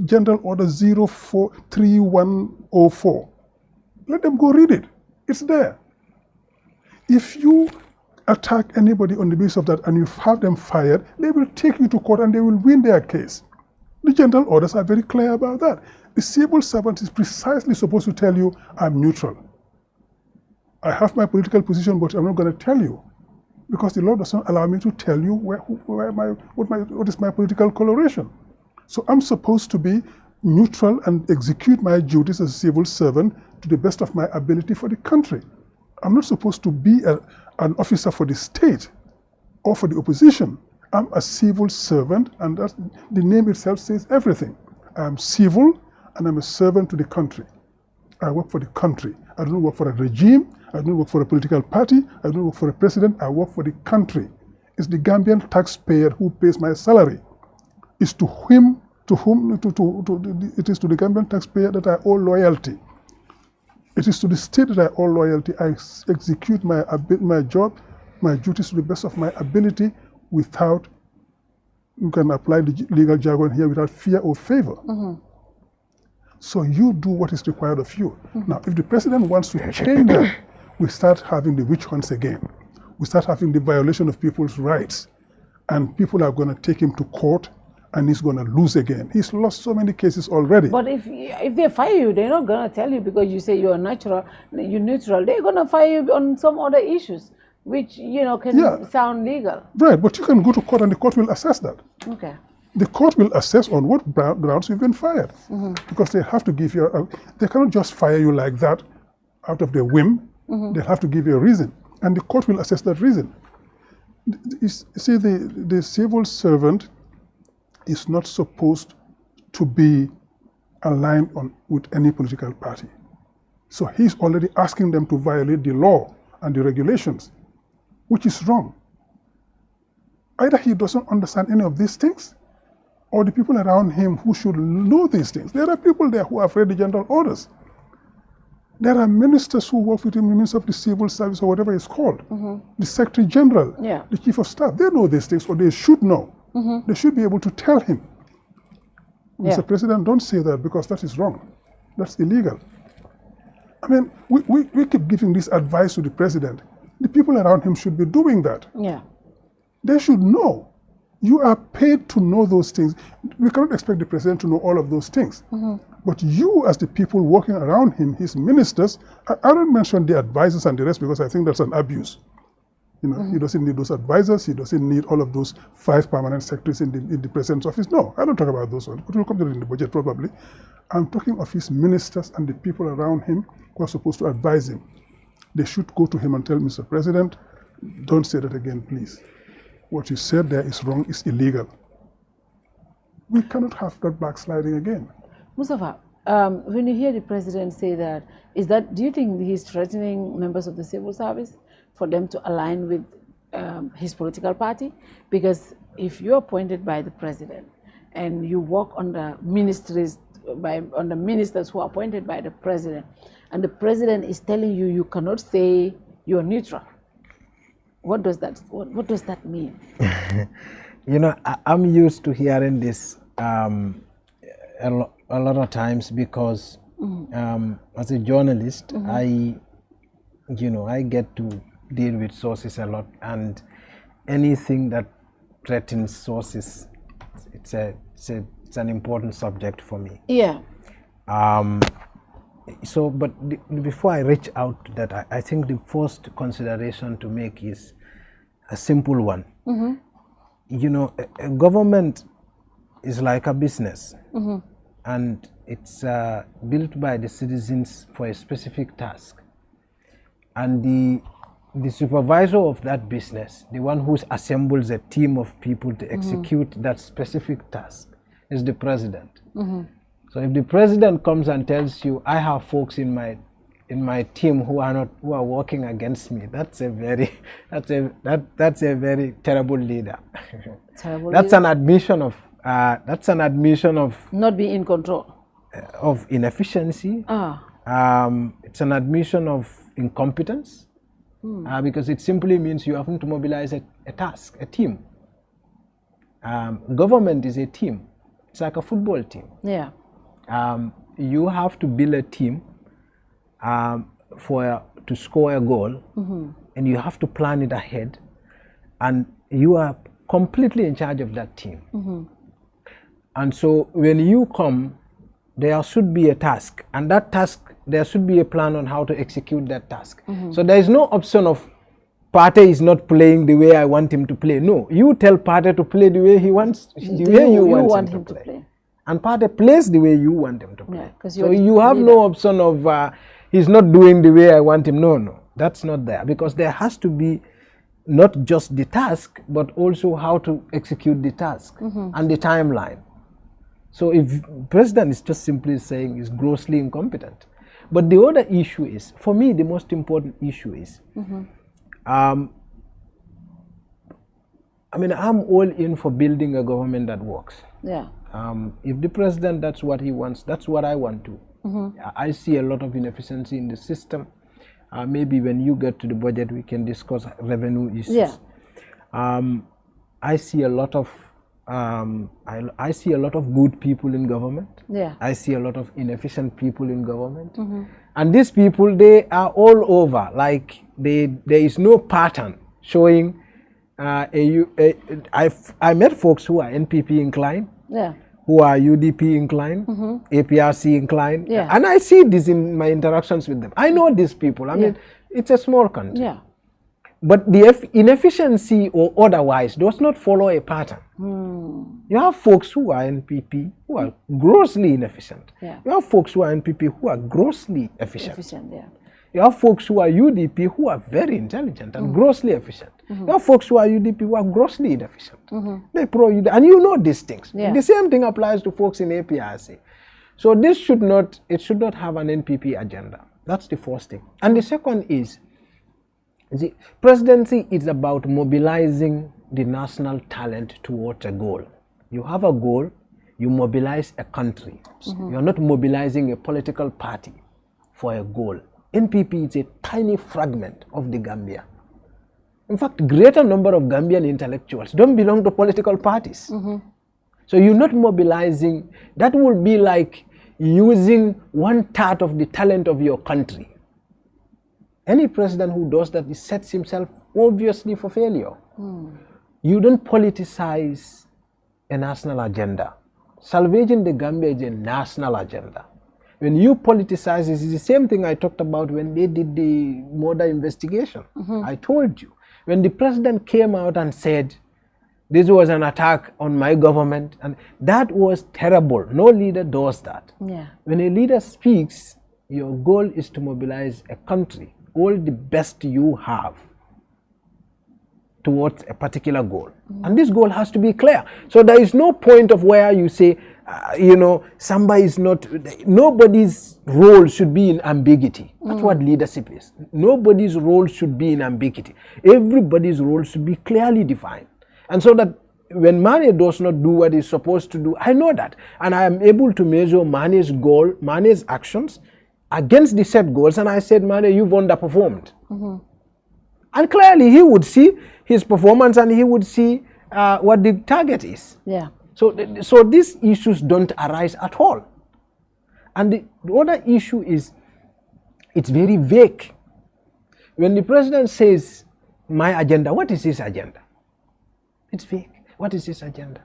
General Order 043104. Let them go read it. It's there. If you attack anybody on the basis of that and you have them fired, they will take you to court and they will win their case. The general orders are very clear about that. The civil servant is precisely supposed to tell you, I'm neutral. I have my political position, but I'm not going to tell you, because the law doesn't allow me to tell you what is my political coloration. So I'm supposed to be neutral and execute my duties as a civil servant to the best of my ability for the country. I'm not supposed to be an officer for the state or for the opposition. I'm a civil servant, and that's, the name itself says everything. I'm civil, and I'm a servant to the country. I work for the country. I don't work for a regime. I don't work for a political party. I don't work for a president. I work for the country. It's the Gambian taxpayer who pays my salary. It's to him, it is to the Gambian taxpayer that I owe loyalty. It is to the state that I owe loyalty. I execute my job, my duties to the best of my ability without, you can apply the legal jargon here, without fear or favor. So you do what is required of you. Now, if the president wants to change that, we start having the witch hunts again. We start having the violation of people's rights. And people are going to take him to court, and he's going to lose again. He's lost so many cases already. But if they fire you, they're not going to tell you because you say you're neutral. They're going to fire you on some other issues, which, can sound legal. Right, but you can go to court and the court will assess that. Okay. The court will assess on what grounds you've been fired. Because they have to give you, they cannot just fire you like that out of their whim. They'll have to give you a reason. And the court will assess that reason. You see, the civil servant is not supposed to be aligned with any political party. So he's already asking them to violate the law and the regulations, which is wrong. Either he doesn't understand any of these things, or the people around him who should know these things. There are people there who have read the general orders. There are ministers who work with him, the Minister of the Civil Service or whatever it's called, the Secretary General, the Chief of Staff. They know these things, or they should know. They should be able to tell him, Mr. President, don't say that because that is wrong. That's illegal. I mean, we keep giving this advice to the president. The people around him should be doing that. They should know. You are paid to know those things. We cannot expect the president to know all of those things. But you, as the people working around him, his ministers, I don't mention the advisors and the rest because I think that's an abuse. He doesn't need those advisors. He doesn't need all of those 5 permanent secretaries in the president's office. No, I don't talk about those ones. But we'll come to it in the budget probably. I'm talking of his ministers and the people around him who are supposed to advise him. They should go to him and tell Mr. President, don't say that again, please. What you said there is wrong, it's illegal. We cannot have that backsliding again. Mustapha, when you hear the president say that, do you think he's threatening members of the civil service for them to align with his political party? Because if you're appointed by the president and you work under ministries, under ministers who are appointed by the president, and the president is telling you you cannot say you're neutral, what does that mean? I'm used to hearing this a lot of times because as a journalist, I get to deal with sources a lot, and anything that threatens sources, it's an important subject for me. But before I reach out to that, I think the first consideration to make is a simple one. A government is like a business, and it's built by the citizens for a specific task. And the supervisor of that business, the one who assembles a team of people to execute that specific task, is the president. So if the president comes and tells you, I have folks in my team who are working against me, that's a very terrible leader. That's an admission of not being in control, of inefficiency, It's an admission of incompetence because it simply means you haven't to mobilize a task, a team. Government is a team. It's like a football team. Yeah. You have to build a team to score a goal, and you have to plan it ahead, and you are completely in charge of that team. And so when you come, there should be a task, and that task, there should be a plan on how to execute that task. So there is no option of Pate is not playing the way I want him to play. No, you tell Pate to play the way he wants, the way you want him to play. And Pate plays the way you want him to play. Yeah, so you have no option of he's not doing the way I want him. No, no, that's not there, because there has to be not just the task, but also how to execute the task and the timeline. So if president is just simply saying he's grossly incompetent. But the other issue is, for me, the most important issue is, I mean, I'm all in for building a government that works. Yeah. If the president, that's what he wants, that's what I want too. I see a lot of inefficiency in the system. Maybe when you get to the budget, we can discuss revenue issues. Yeah. I see a lot of I see a lot of good people in government. Yeah. I see a lot of inefficient people in government. And these people, they are all over. Like there is no pattern showing. I met folks who are NPP inclined. Yeah. Who are UDP inclined, APRC inclined, Yeah. and I see this in my interactions with them. I know these people. I mean, it's a small country. Yeah. But the inefficiency or otherwise does not follow a pattern. You have folks who are NPP who are grossly inefficient. Yeah. You have folks who are NPP who are grossly efficient. Yeah. You have folks who are UDP who are very intelligent and grossly efficient. You have folks who are UDP who are grossly inefficient. They pro-UDP, and you know these things. Yeah. The same thing applies to folks in APRC. So this should not have an NPP agenda. That's the first thing. And the second is, the presidency is about mobilizing the national talent towards a goal. You have a goal, you mobilize a country. You're not mobilizing a political party for a goal. NPP is a tiny fragment of the Gambia. In fact, greater number of Gambian intellectuals don't belong to political parties. So you're not mobilizing, that would be like using 1/3 of the talent of your country. Any president who does that sets himself obviously for failure. You don't politicize a national agenda. Salvaging the Gambia is a national agenda. When you politicize, it's the same thing I talked about when they did the murder investigation. I told you, when the president came out and said, this was an attack on my government, and that was terrible. No leader does that. Yeah. When a leader speaks, your goal is to mobilize a country, all the best you have towards a particular goal. And this goal has to be clear. So there is no point of where you say, somebody is not, nobody's role should be in ambiguity. That's what leadership is. Nobody's role should be in ambiguity. Everybody's role should be clearly defined. And so that when Manneh does not do what he's supposed to do, I know that. And I am able to measure Manneh's goal, Manneh's actions against the set goals. And I said, Manneh, you've underperformed. And clearly he would see his performance and he would see what the target is. Yeah. So these issues don't arise at all. And the other issue is, it's very vague. When the president says, my agenda, what is his agenda? It's vague. What is his agenda?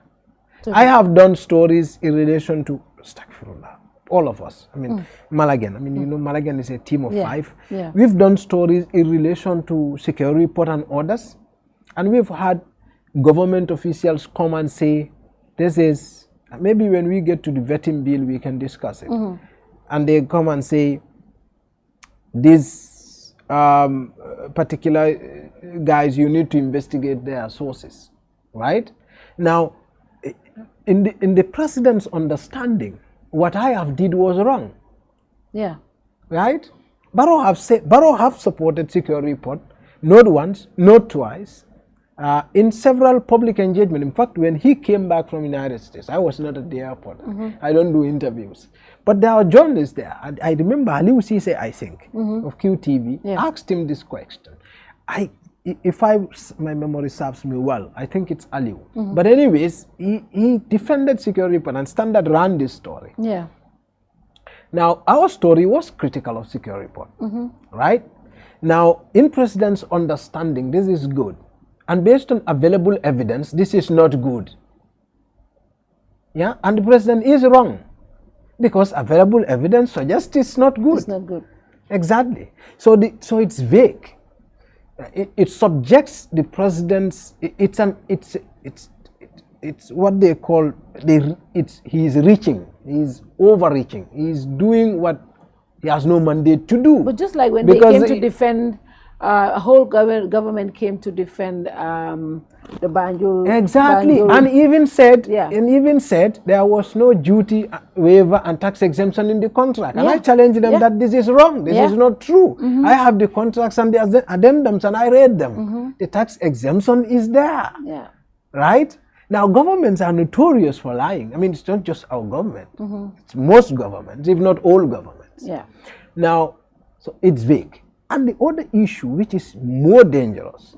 I have done stories in relation to, astaghfirullah, all of us. I mean, Malagan. I mean, you know, Malagan is a team of 5. Yeah. We've done stories in relation to security report and orders. And we've had government officials come and say, this is, maybe when we get to the vetting bill, we can discuss it. And they come and say, these particular guys, you need to investigate their sources, right? Now, in the president's understanding, what I have did was wrong. Yeah. Right? Barrow have supported security report, not once, not twice. in several public engagement. In fact, when he came back from the United States, I was not at the airport. I don't do interviews. But there are journalists there. I remember Aliou Cisse, I think, of QTV, asked him this question. If my memory serves me well, I think it's Aliou. But anyways, he defended security report, and Standard ran this story. Yeah. Now, our story was critical of security report, right? Now, in President's understanding, this is good. And based on available evidence, this is not good. Yeah, and the President is wrong. Because available evidence suggests it's not good. It's not good. Exactly. So it's vague. It subjects the President's, it's what they call, he's reaching, he's overreaching, he's doing what he has no mandate to do. But just like when they came to defend, a whole government came to defend the Banjul. Exactly, Banjul. And even said there was no duty waiver and tax exemption in the contract. And I challenged them that this is wrong, this is not true. I have the contracts and the addendums and I read them. The tax exemption is there, right? Now, governments are notorious for lying. I mean, it's not just our government. It's most governments, if not all governments. Now, so it's vague. And the other issue, which is more dangerous,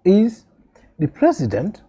is the President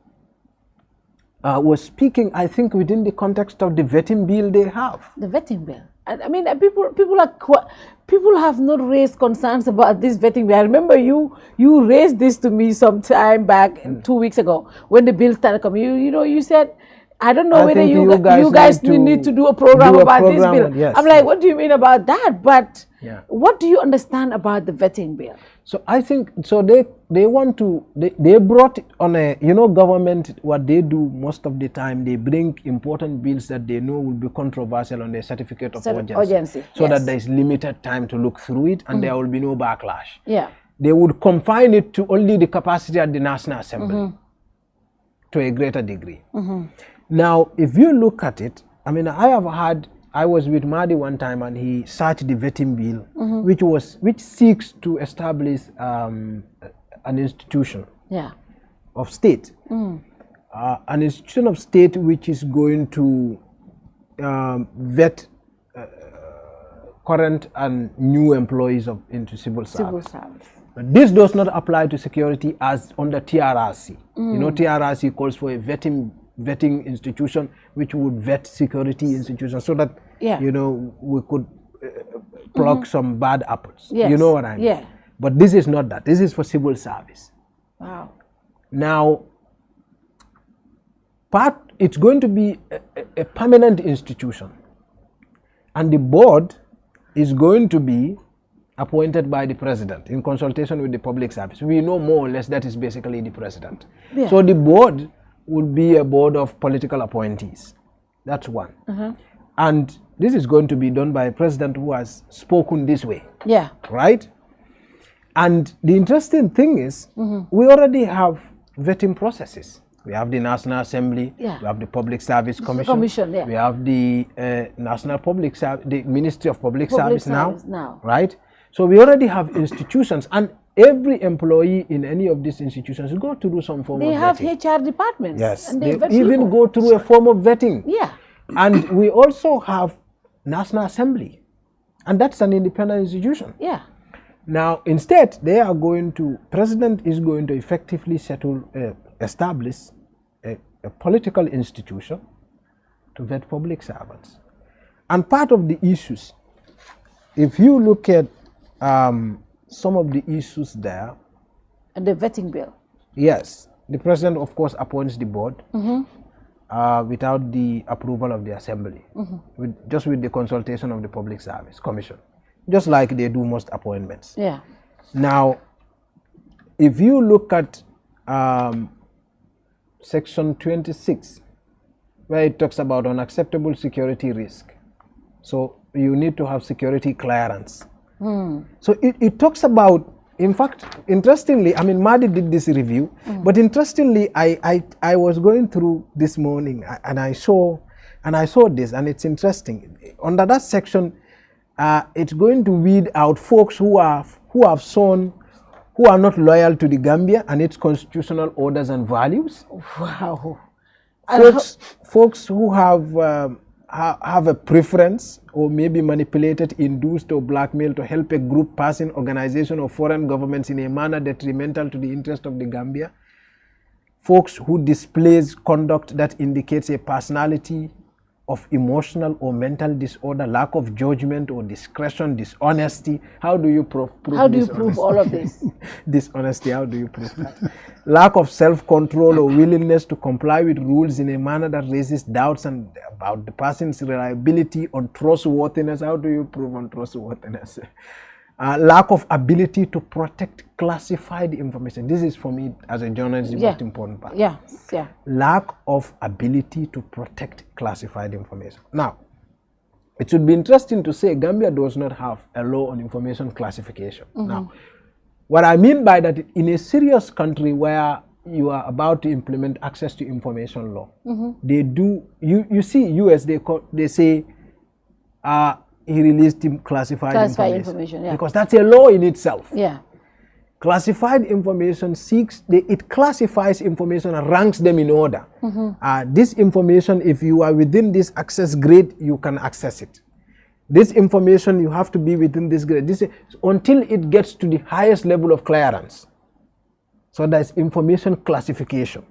was speaking, I think, within the context of the vetting bill they have. The vetting bill. I mean, people have not raised concerns about this vetting bill. I remember you raised this to me some time back, 2 weeks ago, when the bill started coming. You said, I don't know whether you guys need to do a program about this bill. Yes. I'm like, what do you mean about that? But what do you understand about the vetting bill? So I think, so they want to, they brought on a, government, what they do most of the time, they bring important bills that they know will be controversial on their certificate of urgency. So that there is limited time to look through it and there will be no backlash. They would confine it to only the capacity at the National Assembly to a greater degree. Now, if you look at it, I mean, I was with Mahdi one time and he searched the vetting bill, which seeks to establish an institution of state. An institution of state which is going to vet current and new employees into civil service. But this does not apply to security as under TRRC. TRRC calls for a vetting institution which would vet security institutions so that we could pluck some bad apples. You know what I mean? But this is not that. This is for civil service. Wow. Now, it's going to be a permanent institution, and the board is going to be appointed by the President in consultation with the public service. We know more or less that is basically the President. So the board would be a board of political appointees. That's one. And this is going to be done by a president who has spoken this way. Right? And the interesting thing is, we already have vetting processes. We have the National Assembly, we have the Public Service Commission, we have the National Public Service, the Ministry of Public Service now, right? So we already have institutions, and every employee in any of these institutions go through some form of vetting. They have HR departments. Yes, and they even go through a form of vetting. And we also have National Assembly, and that's an independent institution. Now, instead, President is going to effectively establish a political institution to vet public servants. And part of the issues, if you look at some of the issues there. And the vetting bill. Yes. The President, of course, appoints the board without the approval of the Assembly, just with the consultation of the Public Service Commission, just like they do most appointments. Now, if you look at Section 26, where it talks about unacceptable security risk, so you need to have security clearance. So it talks about, in fact, interestingly, I mean, Mahdi did this review, but interestingly, I was going through this morning and I saw this, and it's interesting. Under that section, it's going to weed out folks who have shown who are not loyal to the Gambia and its constitutional orders and values. Wow. Folks who have a preference or maybe manipulated, induced or blackmailed to help a group, person, organization or foreign governments in a manner detrimental to the interest of the Gambia. Folks who displays conduct that indicates a personality of emotional or mental disorder, lack of judgment or discretion, dishonesty. How do you prove How do you prove all of this? Dishonesty, how do you prove that? Lack of self-control or willingness to comply with rules in a manner that raises doubts about the person's reliability, untrustworthiness. How do you prove untrustworthiness? Lack of ability to protect classified information. This is, for me as a journalist, the most important part. Yeah. Lack of ability to protect classified information. Now, it should be interesting to say Gambia does not have a law on information classification. Now, what I mean by that, in a serious country where you are about to implement access to information law, they do, you see US, they say, he released classified information. Because that's a law in itself. Yeah. Classified information it classifies information and ranks them in order. This information, if you are within this access grade, you can access it. This information, you have to be within this grade. Until it gets to the highest level of clearance. So there's information classification.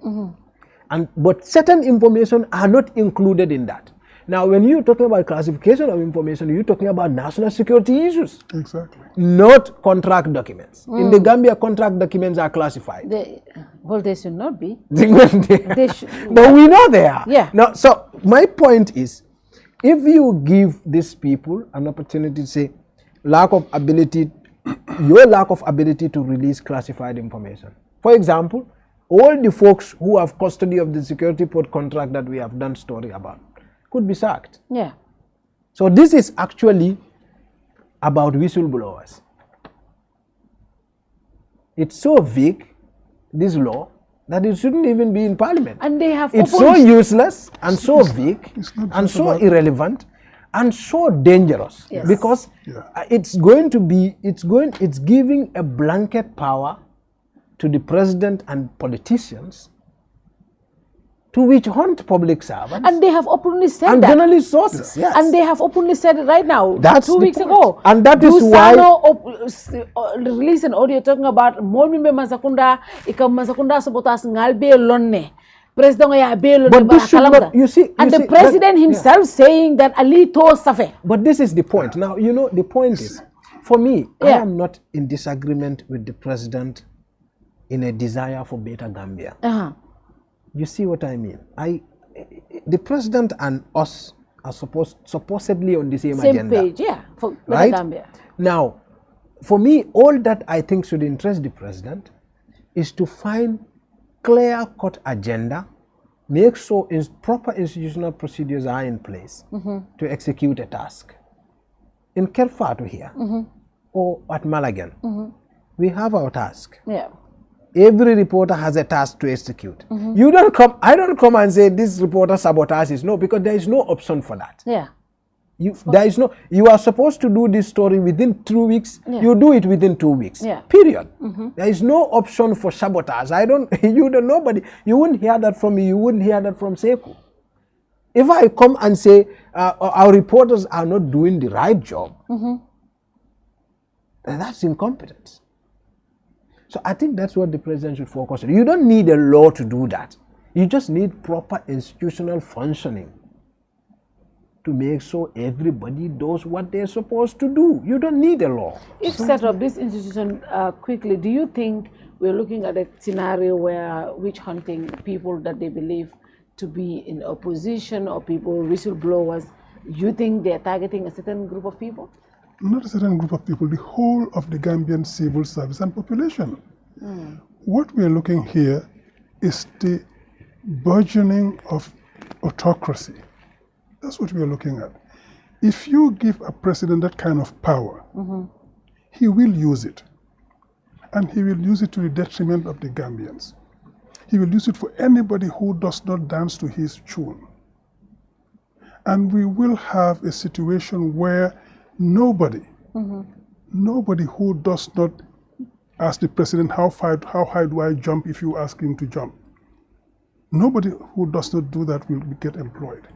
But certain information are not included in that. Now, when you're talking about classification of information, you're talking about national security issues. Exactly. Not contract documents. In the Gambia, contract documents are classified. They should not be. They should. But we know they are. Yeah. Now, so my point is, if you give these people an opportunity to say, your lack of ability to release classified information. For example, all the folks who have custody of the security port contract that we have done story about could be sacked. Yeah. So this is actually about whistleblowers. It's so vague, this law, that it shouldn't even be in Parliament. And they have it's so useless and so vague and so irrelevant and so dangerous. Yes. Because it's giving a blanket power to the president and politicians to witch hunt public servants. And they have openly said and that. And journalist sources, yes. And they have openly said it right now. That's 2 weeks point. ago. And that is why release an audio talking about Molmimbe Masakunda, Ikam Masakunda Sabotas Ngalbe Lonne. President but this should not, the president himself saying that Ali to Safe. But this is the point. Now, you know, the point is, for me, I am not in disagreement with the president in a desire for better Gambia. You see what I mean? The president and us are supposedly on the same agenda. Same page, for right? Gambia. Now, for me, all that I think should interest the president is to find clear-cut agenda, make sure proper institutional procedures are in place to execute a task. In Kerr Fatou here, or at Malagan, we have our task. Yeah. Every reporter has a task to execute. You don't come, I don't come and say this reporter sabotages. No, because there is no option for that. Yeah. You are supposed to do this story within 2 weeks. You do it within 2 weeks. Yeah. Period. There is no option for sabotage. Nobody, you wouldn't hear that from me. You wouldn't hear that from Sekou. If I come and say our reporters are not doing the right job, then that's incompetence. So I think that's what the president should focus on. You don't need a law to do that. You just need proper institutional functioning to make sure everybody does what they're supposed to do. You don't need a law. If set up this institution quickly, do you think we're looking at a scenario where witch hunting people that they believe to be in opposition or people, whistleblowers, you think they're targeting a certain group of people? Not a certain group of people, the whole of the Gambian civil service and population. What we're looking here is the burgeoning of autocracy. That's what we're looking at. If you give a president that kind of power, he will use it. And he will use it to the detriment of the Gambians. He will use it for anybody who does not dance to his tune. And we will have a situation where nobody who does not Ask the president, how high do I jump if you ask him to jump? Nobody who does not do that will get employed.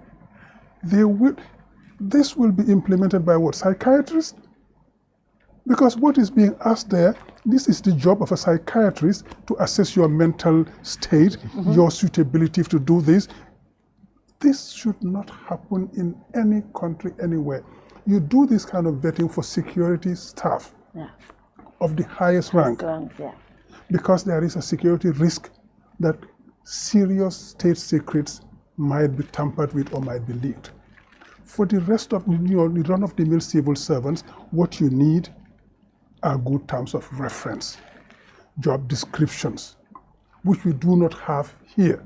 This will be implemented by what? Psychiatrists? Because what is being asked there, this is the job of a psychiatrist to assess your mental state, your suitability to do this. This should not happen in any country, anywhere. You do this kind of vetting for security staff of the highest rank, because there is a security risk that serious state secrets might be tampered with or might be leaked. For the rest of the run-of-the-mill civil servants, what you need are good terms of reference, job descriptions, which we do not have here.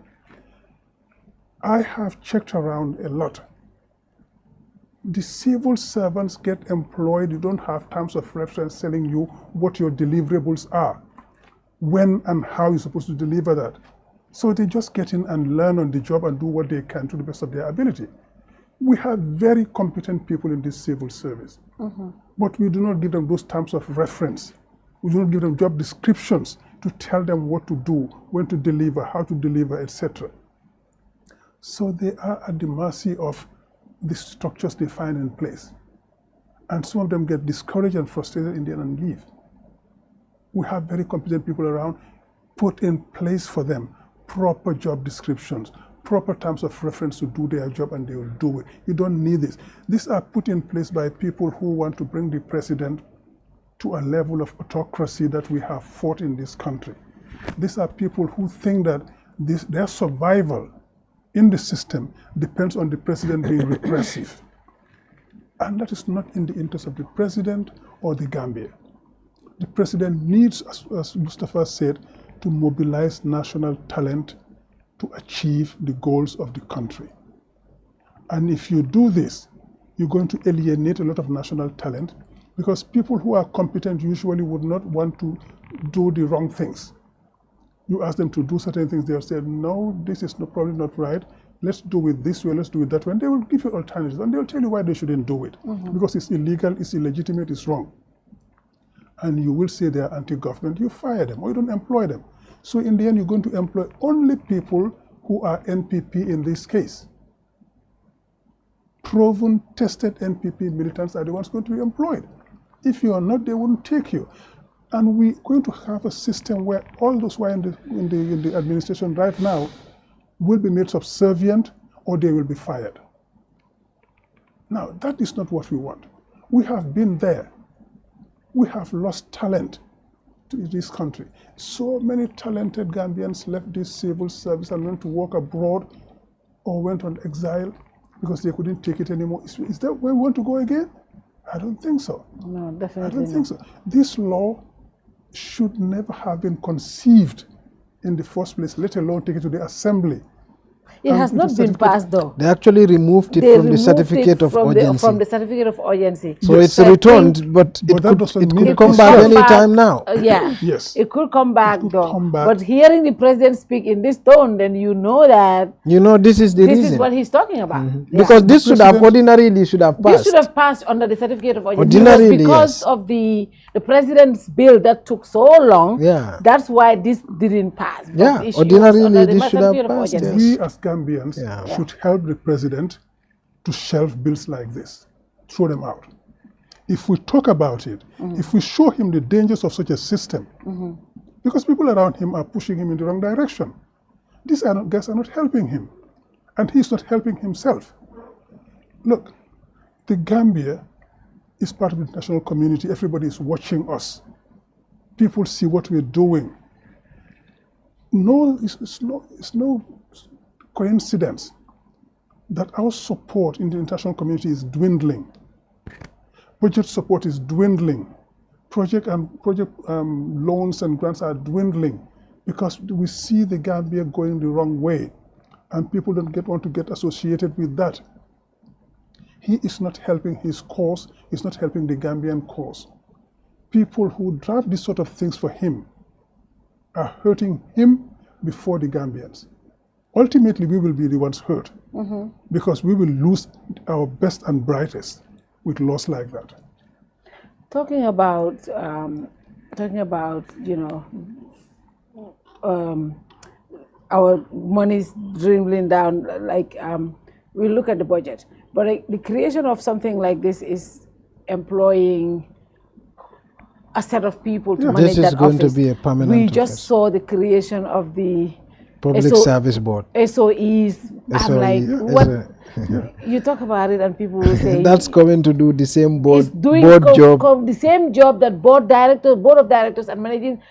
I have checked around a lot. The civil servants get employed, you don't have terms of reference telling you what your deliverables are, when and how you're supposed to deliver that. So they just get in and learn on the job and do what they can to the best of their ability. We have very competent people in this civil service, but we do not give them those terms of reference. We do not give them job descriptions to tell them what to do, when to deliver, how to deliver, etc. So they are at the mercy of the structures they find in place. And some of them get discouraged and frustrated in the end and leave. We have very competent people around. Put in place for them proper job descriptions, proper terms of reference to do their job, and they will do it. You don't need this. These are put in place by people who want to bring the president to a level of autocracy that we have fought in this country. These are people who think that their survival in the system depends on the president being repressive. And that is not in the interest of the president or the Gambia. The president needs, as Mustapha said, to mobilize national talent to achieve the goals of the country. And if you do this, you're going to alienate a lot of national talent, because people who are competent usually would not want to do the wrong things. You ask them to do certain things, they'll say, no, this is probably not right. Let's do it this way, let's do it that way. And they will give you alternatives, and they'll tell you why they shouldn't do it. Because it's illegal, it's illegitimate, it's wrong. And you will say they are anti-government, you fire them, or you don't employ them. So in the end, you're going to employ only people who are NPP in this case. Proven, tested NPP militants are the ones going to be employed. If you are not, they wouldn't take you. And we're going to have a system where all those who are in the administration right now will be made subservient, or they will be fired. Now, that is not what we want. We have been there. We have lost talent to this country. So many talented Gambians left this civil service and went to work abroad or went on exile because they couldn't take it anymore. Is that where we want to go again? I don't think so. No, definitely I don't think so. This law should never have been conceived in the first place, let alone take it to the assembly. It has not been passed, though. They actually removed it from the certificate of urgency. From the certificate of urgency. So it's returned, but it could come back any time now. Yeah. Yes. It could come back, though. But hearing the president speak in this tone, then you know that. You know, this is the reason. This is what he's talking about. Because this should have ordinarily should have passed. This should have passed under the certificate of urgency. Ordinarily, because of the president's bill that took so long. Yeah. That's why this didn't pass. Yeah. Ordinarily, this should have passed. Yes. We as Gambians should help the president to shelve bills like this, throw them out. If we talk about it, if we show him the dangers of such a system, because people around him are pushing him in the wrong direction. These guys are not helping him, and he's not helping himself. Look, the Gambia is part of the international community. Everybody is watching us. People see what we're doing. It's no coincidence that our support in the international community is dwindling. Budget support is dwindling. Project loans and grants are dwindling because we see the Gambia going the wrong way, and people don't want to get associated with that. He is not helping his cause. He's not helping the Gambian cause. People who draft these sort of things for him are hurting him before the Gambians. Ultimately, we will be the ones hurt because we will lose our best and brightest with laws like that. Talking about talking about, our money's dwindling down, we look at the budget. But the creation of something like this is employing a set of people to manage that office. This is going to be a permanent We just office. saw the creation of the Public Service Board. SOEs. I'm like, what? You talk about it and people will say that's coming to do the same board job. The same job that board of directors and managing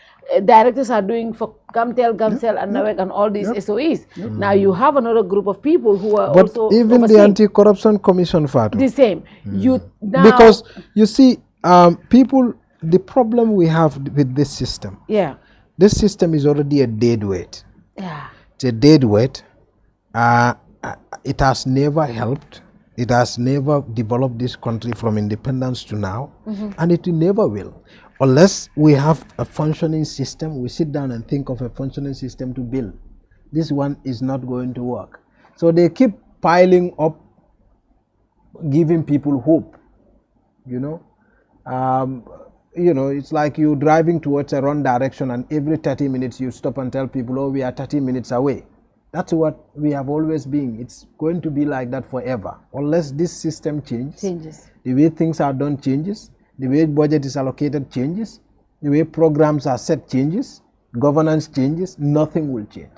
directors are doing for Gamtel, and NAWEC and all these SOEs. Now you have another group of people who are but also even the Anti-Corruption Commission, Fatou. the same. Because you see, people, the problem we have with this system, this system is already a dead weight. It's a dead weight. It has never helped. It has never developed this country from independence to now, and it never will. Unless we have a functioning system, we sit down and think of a functioning system to build. This one is not going to work. So they keep piling up, giving people hope. It's like you driving towards a wrong direction, and every 30 minutes you stop and tell people, oh, we are 30 minutes away. That's what we have always been. It's going to be like that forever. Unless this system changes. The way things are done changes. The way budget is allocated changes. The way programs are set changes. Governance changes. Nothing will change.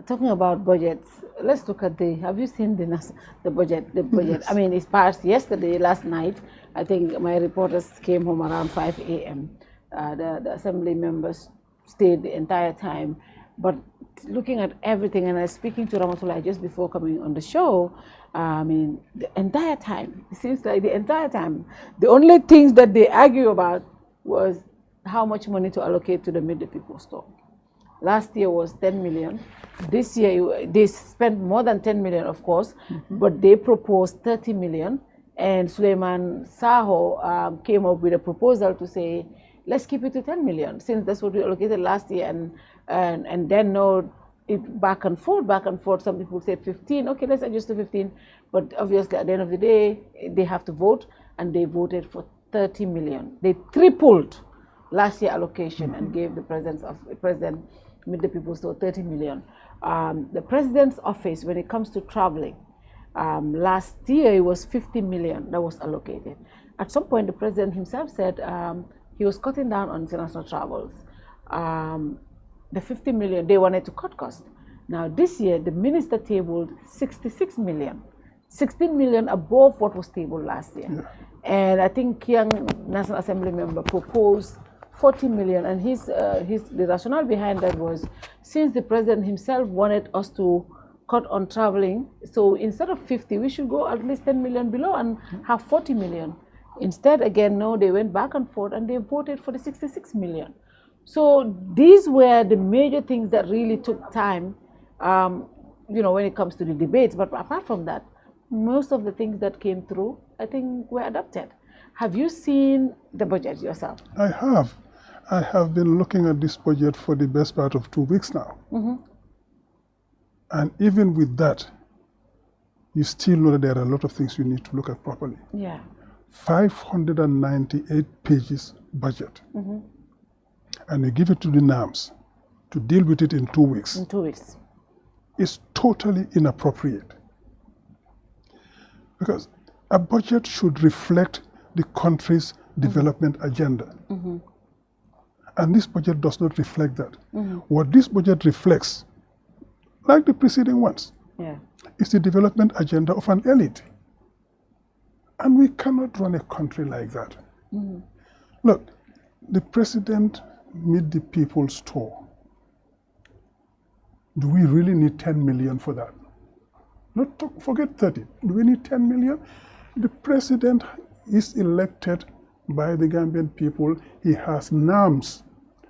Talking about budgets, let's look at have you seen the budget? Yes. I mean, it's passed last night. I think my reporters came home around 5 a.m. The assembly members stayed the entire time. But looking at everything, and I was speaking to Ramatullah just before coming on the show, the entire time, it seems like the entire time, the only things that they argue about was how much money to allocate to the Meet the People store. Last year was 10 million. This year, they spent more than 10 million, of course, but they proposed 30 million. And Suleiman Saho came up with a proposal to say, let's keep it to 10 million, since that's what we allocated last year. And then it back and forth. Some people said 15. Okay, let's adjust to 15. But obviously, at the end of the day, they have to vote, and they voted for 30 million. They tripled last year allocation and gave the president Meet the People store 30 million. The president's office, when it comes to traveling, last year it was 50 million that was allocated. At some point, the president himself said he was cutting down on international travels. The 50 million, they wanted to cut costs. Now this year, the minister tabled 66 million, 16 million above what was tabled last year. And I think young National Assembly member proposed 40 million, and the rationale behind that was, since the president himself wanted us to cut on traveling, so instead of 50, we should go at least 10 million below and have 40 million. Instead, again, no, they went back and forth and they voted for the 66 million. So these were the major things that really took time, when it comes to the debates. But apart from that, most of the things that came through, I think, were adopted. Have you seen the budget yourself? I have. I have been looking at this budget for the best part of 2 weeks now. And even with that, you still know that there are a lot of things you need to look at properly. 598 pages budget. And you give it to the NAMS to deal with it in 2 weeks. In 2 weeks. It's totally inappropriate. Because a budget should reflect the country's development agenda. And this budget does not reflect that. What this budget reflects, like the preceding ones, is the development agenda of an elite. And we cannot run a country like that. Look, the president Meet the People store. Do we really need 10 million for that? Forget 30. Do we need 10 million? The president is elected by the Gambian people. He has NAMs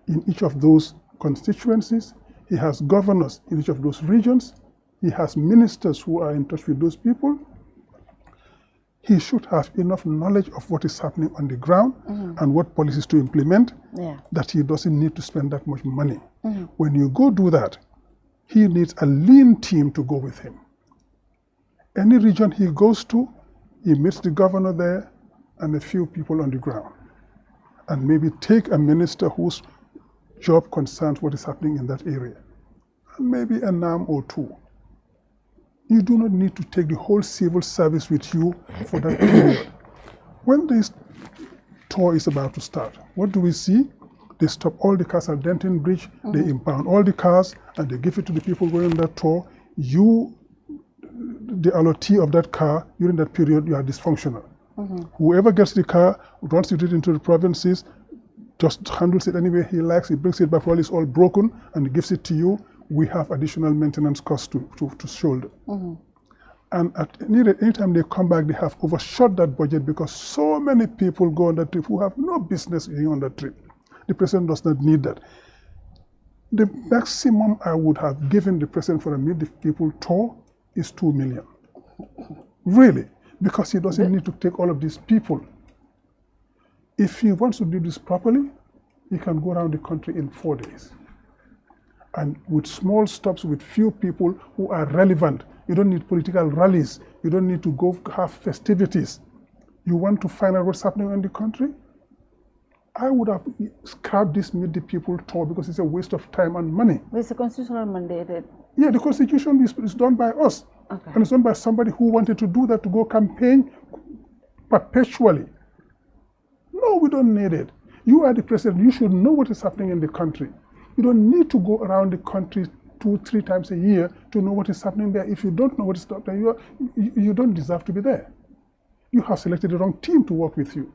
in each of those constituencies. He has governors in each of those regions. He has ministers who are in touch with those people. He should have enough knowledge of what is happening on the ground and what policies to implement, that he doesn't need to spend that much money. When you go do that, he needs a lean team to go with him. Any region he goes to, he meets the governor there and a few people on the ground. and maybe take a minister whose job concerns what is happening in that area, and maybe a NAM or two. You do not need to take the whole civil service with you for that period. When this tour is about to start, what do we see? They stop all the cars at Denton Bridge, they impound all the cars, and they give it to the people going on that tour. You, the allottee of that car, during that period, you are dysfunctional. Whoever gets the car, runs it into the provinces, just handles it any way he likes, he brings it back while it's all broken, and he gives it to you. We have additional maintenance costs to shoulder. And at any time they come back, they have overshot that budget because so many people go on that trip who have no business being on that trip. The president does not need that. The maximum I would have given the president for a Meet the People tour is 2 million. Really, because he doesn't need to take all of these people. If he wants to do this properly, he can go around the country in 4 days. And with small stops, with few people who are relevant. You don't need political rallies. You don't need to go have festivities. You want to find out what's happening in the country? I would have scrapped this Meet the People tour because it's a waste of time and money. But it's a constitutional mandate. Yeah, the constitution is done by us. Okay. And it's done by somebody who wanted to do that, to go campaign perpetually. No, we don't need it. You are the president. You should know what is happening in the country. You don't need to go around the country 2-3 times a year to know what is happening there. If you don't know what is happening, you don't deserve to be there. You have selected the wrong team to work with you.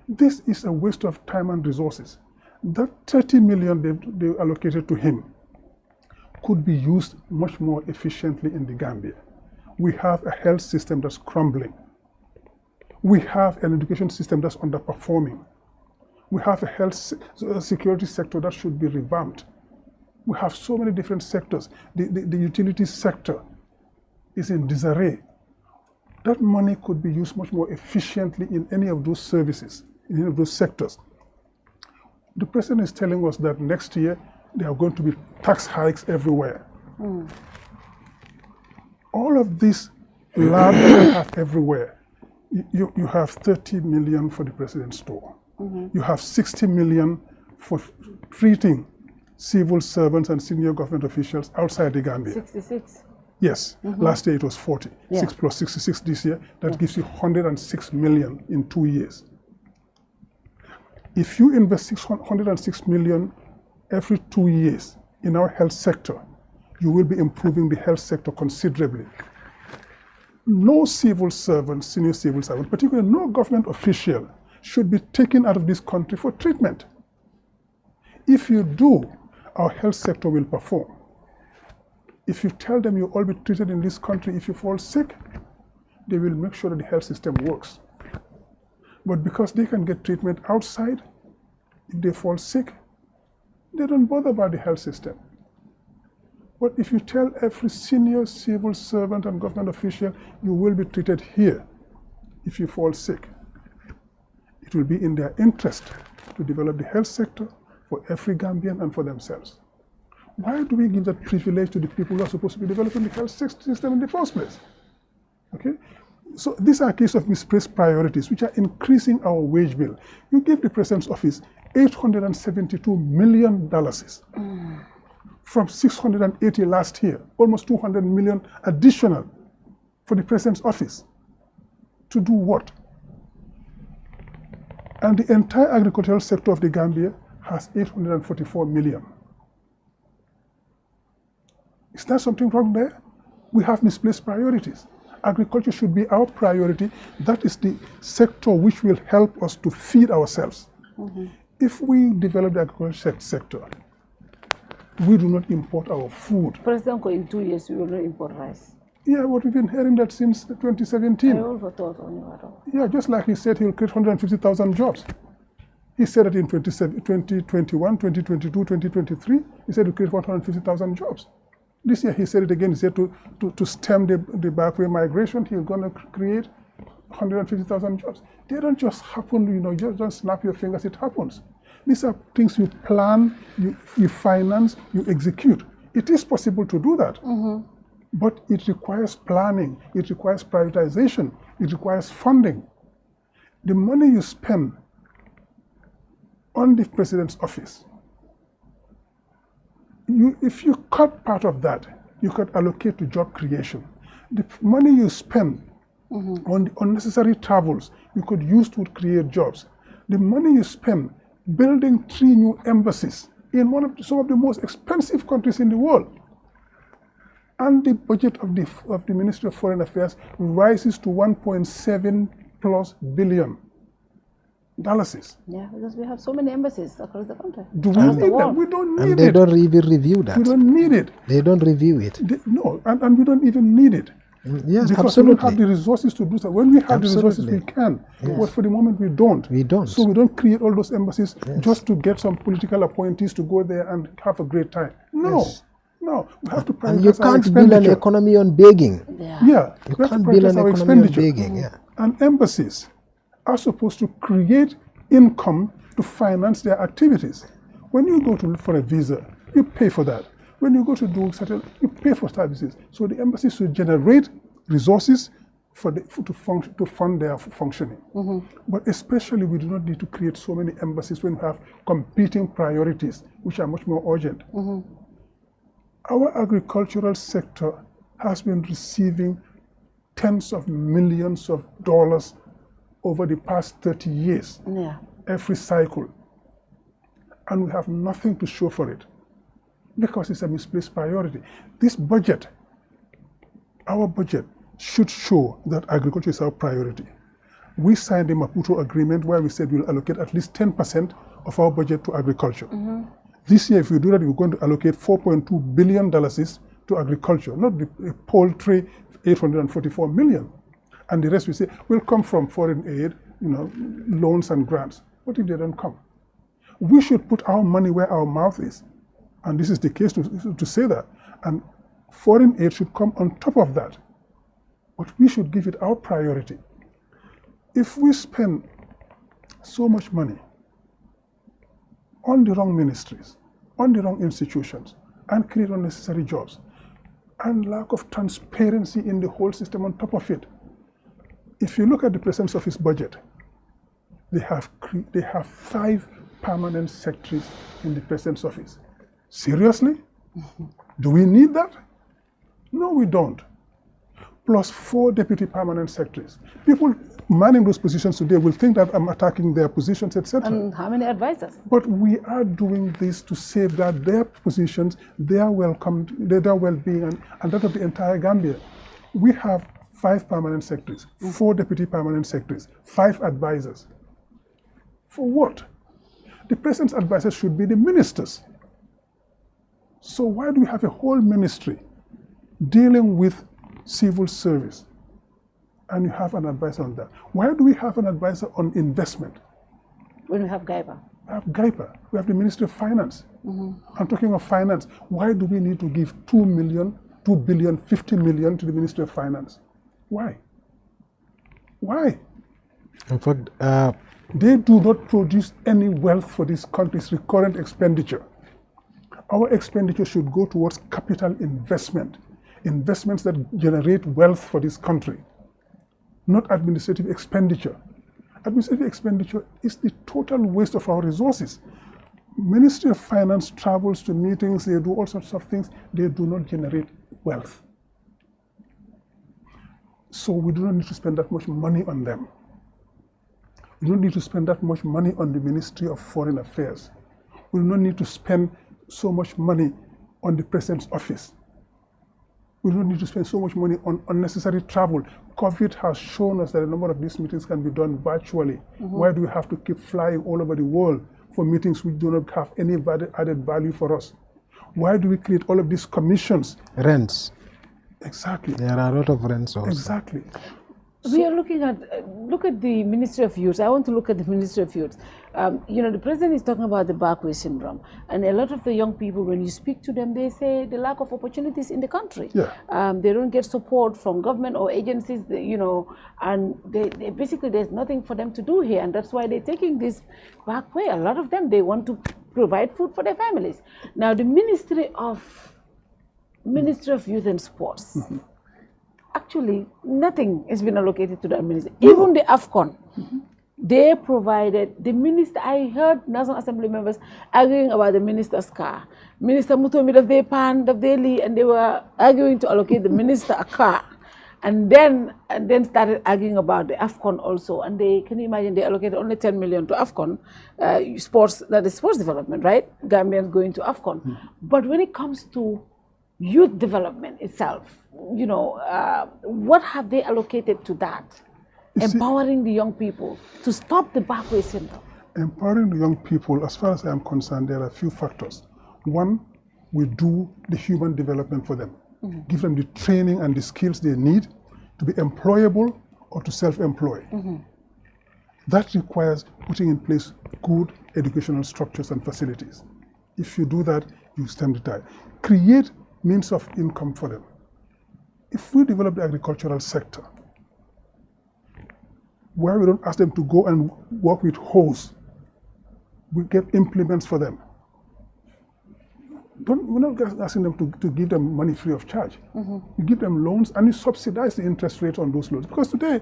This is a waste of time and resources. That 30 million they allocated to him could be used much more efficiently in the Gambia. We have a health system that's crumbling. We have an education system that's underperforming. We have a health security sector that should be revamped. We have so many different sectors. The utility sector is in disarray. That money could be used much more efficiently in any of those services, in any of those sectors. The president is telling us that next year there are going to be tax hikes everywhere. All of this land that we have everywhere, you have 30 million for the president's tour. You have 60 million for treating civil servants and senior government officials outside the Gambia. 66. Yes, last year it was 40. 6 plus 66 this year, that gives you 106 million in 2 years. If you invest 106 million every 2 years in our health sector, you will be improving the health sector considerably. No civil servant, senior civil servant, particularly no government official, should be taken out of this country for treatment. If you do, our health sector will perform. If you tell them you'll all be treated in this country if you fall sick, they will make sure that the health system works. But because they can get treatment outside, if they fall sick, they don't bother about the health system. But if you tell every senior civil servant and government official, you will be treated here if you fall sick, it will be in their interest to develop the health sector for every Gambian and for themselves. Why do we give that privilege to the people who are supposed to be developing the health system in the first place? Okay? So these are cases of misplaced priorities, which are increasing our wage bill. You gave the president's office $872 million from 680 last year, almost 200 million additional for the president's office. To do what? And the entire agricultural sector of the Gambia has 844 million. Is there something wrong there? We have misplaced priorities. Agriculture should be our priority. That is the sector which will help us to feed ourselves. If we develop the agricultural sector, we do not import our food. For example, in 2 years, we will not import rice. Yeah, but we've been hearing that since 2017. I also thought on you. Yeah, just like he said he'll create 150,000 jobs. He said that in 2021, 2022, 2023, he said he'll create 150,000 jobs. This year he said it again. He said to stem the backward migration, he's going to create 150,000 jobs. They don't just happen, you know, you just snap your fingers, it happens. These are things you plan, you finance, you execute. It is possible to do that. But it requires planning, it requires prioritization, it requires funding. The money you spend on the president's office, if you cut part of that, you could allocate to job creation. The money you spend on the unnecessary travels, you could use to create jobs. The money you spend building 3 new embassies in some of the most expensive countries in the world. And the budget of the Ministry of Foreign Affairs rises to $1.7+ billion. Yeah, because we have so many embassies across the country. Do we need that? We don't need it. And they don't even review that. We don't need it. They don't review it. No, and we don't even need it. Yes, because absolutely. we don't have the resources to do so. When we have the resources, we can. Yes. But for the moment, we don't. We don't. So we don't create all those embassies just to get some political appointees to go there and have a great time. No. Yes. No, we have to prioritize And you our can't build an economy on begging. Yeah, You we have can't to build prioritize an our economy on expenditure. begging. Yeah. And embassies are supposed to create income to finance their activities. When you go to look for a visa, you pay for that. When you go to do certain, you pay for services. So the embassies should generate resources to fund their functioning. But especially, we do not need to create so many embassies when we have competing priorities, which are much more urgent. Our agricultural sector has been receiving tens of millions of dollars over the past 30 years, every cycle. And we have nothing to show for it because it's a misplaced priority. This budget, our budget, should show that agriculture is our priority. We signed the Maputo Agreement where we said we'll allocate at least 10% of our budget to agriculture. This year, if we do that, we're going to allocate $4.2 billion to agriculture, not the poultry, $844 million. And the rest we say will come from foreign aid, loans and grants. What if they don't come? We should put our money where our mouth is. And this is the case to say that. And foreign aid should come on top of that. But we should give it our priority. If we spend so much money on the wrong ministries, on the wrong institutions, and create unnecessary jobs, and lack of transparency in the whole system on top of it. If you look at the President's Office budget, they have 5 permanent secretaries in the President's Office. Seriously? Do we need that? No, we don't. Plus 4 deputy permanent secretaries. People manning those positions today will think that I'm attacking their positions, etc. And how many advisors? But we are doing this to safeguard their positions, their well-being, and that of the entire Gambia. We have 5 permanent secretaries, 4 deputy permanent secretaries, 5 advisors. For what? The president's advisors should be the ministers. So why do we have a whole ministry dealing with civil service, and you have an advisor on that? Why do we have an advisor on investment? When we have GAIPA. We have GAIPA. We have the Ministry of Finance. I'm talking of finance. Why do we need to give $2 billion, 50 million to the Ministry of Finance? Why? Why? In fact, they do not produce any wealth for this country's recurrent expenditure. Our expenditure should go towards capital investment. Investments that generate wealth for this country, not administrative expenditure. Administrative expenditure is the total waste of our resources. Ministry of Finance travels to meetings, they do all sorts of things, they do not generate wealth. So we do not need to spend that much money on them. We don't need to spend that much money on the Ministry of Foreign Affairs. We do not need to spend so much money on the President's Office. We don't need to spend so much money on unnecessary travel. COVID has shown us that a number of these meetings can be done virtually. Why do we have to keep flying all over the world for meetings which do not have any added value for us? Why do we create all of these commissions? rents. Exactly. There are a lot of rents also. Exactly. We are looking at, look at the Ministry of Youth. I want to look at the Ministry of Youth. The president is talking about the backway syndrome. And a lot of the young people, when you speak to them, they say the lack of opportunities in the country. Yeah. They don't get support from government or agencies, and they basically there's nothing for them to do here. And that's why they're taking this back way. A lot of them, they want to provide food for their families. Now, the Ministry of Youth and Sports, actually, nothing has been allocated to that ministry. Even the AFCON, They provided the minister. I heard National Assembly members arguing about the minister's car. Minister Mutomi of their pan, of their and they were arguing to allocate the minister a car. And then started arguing about the AFCON also. And they, can you imagine, they allocated only 10 million to AFCON, sports, that is sports development, right? Gambians going to AFCON. But when it comes to youth development itself, you know, what have they allocated to that? Empowering the young people to stop the backward syndrome. Empowering the young people, as far as I am concerned, there are a few factors. One, we do the human development for them. Give them the training and the skills they need to be employable or to self-employ. That requires putting in place good educational structures and facilities. If you do that, you stem the tide. Create means of income for them. If we develop the agricultural sector, where we don't ask them to go and work with hoes, we get implements for them. We're not asking them to give them money free of charge. You give them loans and you subsidize the interest rate on those loans. Because today,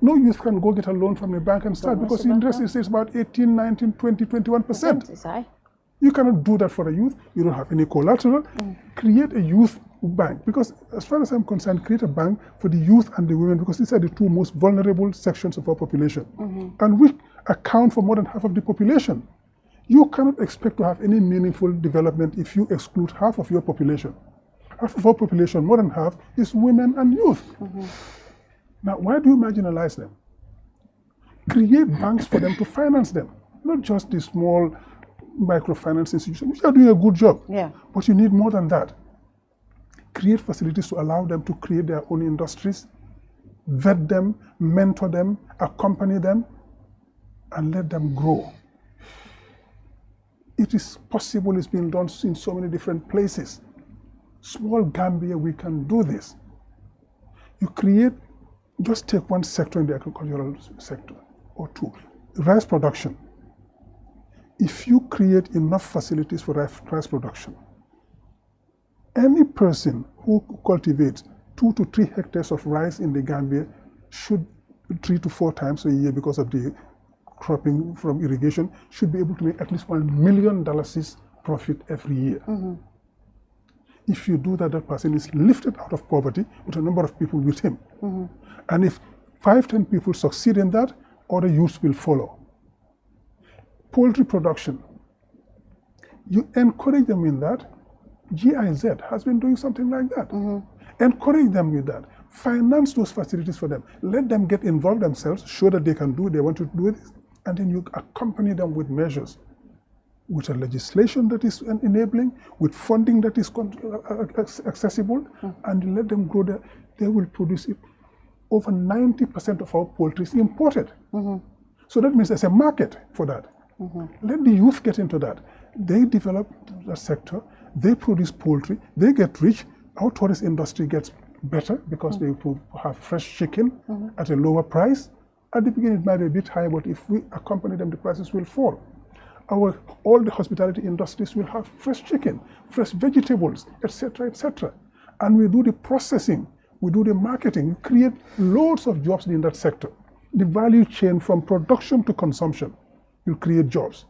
no youth can go get a loan from a bank and start because the interest is about 18, 19, 20, 21%. You cannot do that for a youth. You don't have any collateral. Create a youth bank. Because as far as I'm concerned, create a bank for the youth and the women, because these are the two most vulnerable sections of our population. And we account for more than half of the population. You cannot expect to have any meaningful development if you exclude half of your population. Half of our population, more than half, is women and youth. Now, why do you marginalize them? Create banks for them to finance them, not just the small microfinance institutions, which are doing a good job. But you need more than that. Create facilities to allow them to create their own industries, vet them, mentor them, accompany them, and let them grow. It is possible, it's been done in so many different places. Small Gambia, we can do this. You create, just take one sector in the agricultural sector, or two, rice production. If you create enough facilities for rice production, any person who cultivates 2 to 3 hectares of rice in the Gambia should 3 to 4 times a year, because of the cropping from irrigation, should be able to make at least $1 million profit every year. If you do that, that person is lifted out of poverty with a number of people with him. And if 5-10 people succeed in that, other youths will follow. Poultry production, you encourage them in that. GIZ has been doing something like that. Encourage them with that. Finance those facilities for them. Let them get involved themselves, show that they can do it, they want to do this, and then you accompany them with measures, with a legislation that is enabling, with funding that is accessible, and you let them grow there. They will produce it. Over 90% of our poultry is imported. So that means there's a market for that. Let the youth get into that. They develop that sector, they produce poultry, they get rich. Our tourist industry gets better because they have fresh chicken at a lower price. At the beginning it might be a bit high, but if we accompany them, the prices will fall. All the hospitality industries will have fresh chicken, fresh vegetables, etc., etc. And we do the processing, we do the marketing, we create loads of jobs in that sector. The value chain from production to consumption will create jobs.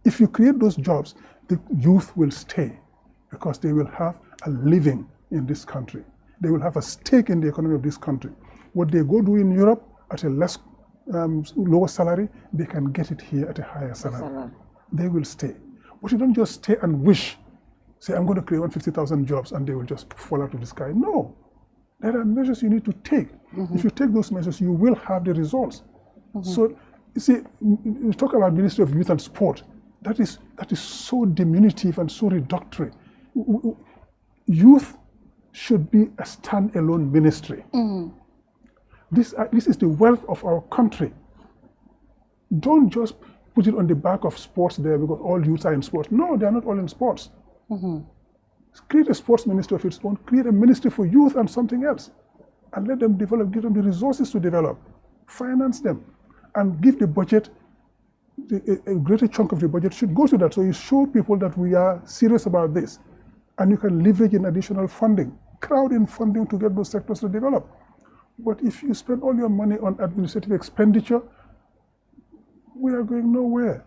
If you create those jobs, the youth will stay because they will have a living in this country. They will have a stake in the economy of this country. What they go do in Europe at a lower salary, they can get it here at a higher salary. They will stay. But you don't just stay and wish, say, I'm going to create 150,000 jobs and they will just fall out of the sky. No. There are measures you need to take. If you take those measures, you will have the results. So, you see, we talk about Ministry of Youth and Sport. That is so diminutive and so reductory. Youth should be a stand-alone ministry. This is the wealth of our country. Don't just put it on the back of sports there because all youths are in sports. No, they are not all in sports. Create a sports ministry of its own. Create a ministry for youth and something else. And let them develop, give them the resources to develop. Finance them. And give the budget, a greater chunk of the budget should go to that. So you show people that we are serious about this. And you can leverage in additional funding, crowd in funding to get those sectors to develop. But if you spend all your money on administrative expenditure, we are going nowhere.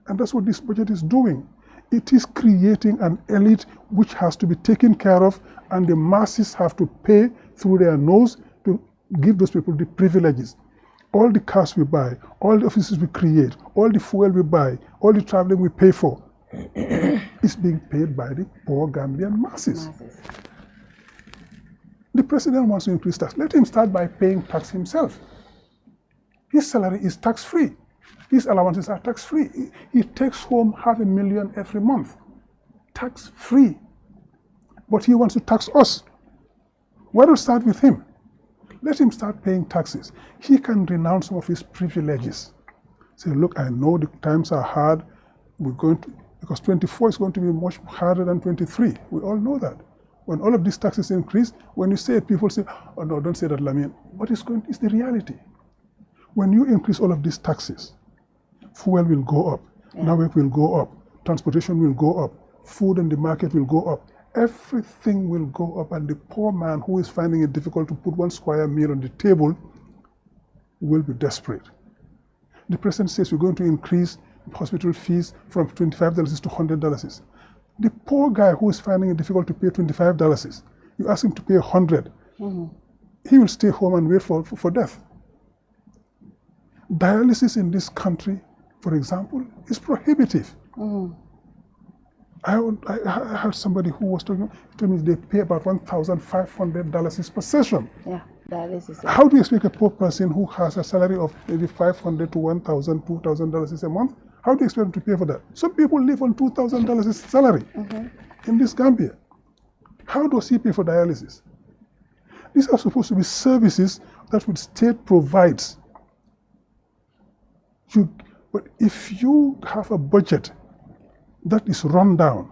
And that's what this budget is doing. It is creating an elite which has to be taken care of, and the masses have to pay through their nose to give those people the privileges. All the cars we buy, all the offices we create, all the fuel we buy, all the traveling we pay for is being paid by the poor Gambian masses. The president wants to increase tax. Let him start by paying tax himself. His salary is tax-free. His allowances are tax-free. He takes home $500,000 every month, tax-free. But he wants to tax us. Why don't start with him? Let him start paying taxes. He can renounce some of his privileges. Say, look, I know the times are hard. We're going to, because 24 is going to be much harder than 23. We all know that. When all of these taxes increase, when you say it, people say, oh no, don't say that, Lamin. But it's the reality. When you increase all of these taxes, fuel will go up, NAWEC will go up, transportation will go up, food in the market will go up. Everything will go up, and the poor man who is finding it difficult to put one square meal on the table will be desperate. The president says we're going to increase hospital fees from $25 to $100. The poor guy who is finding it difficult to pay $25, you ask him to pay $100, he will stay home and wait for death. Dialysis in this country, for example, is prohibitive. I heard somebody who was telling me they pay about $1,500 per session. Yeah, dialysis. How do you expect a poor person who has a salary of maybe $500 to $1,000, $2,000 a month, how do you expect them to pay for that? Some people live on $2,000 salary in this Gambia. How does he pay for dialysis? These are supposed to be services that the state provides. But if you have a budget that is run down,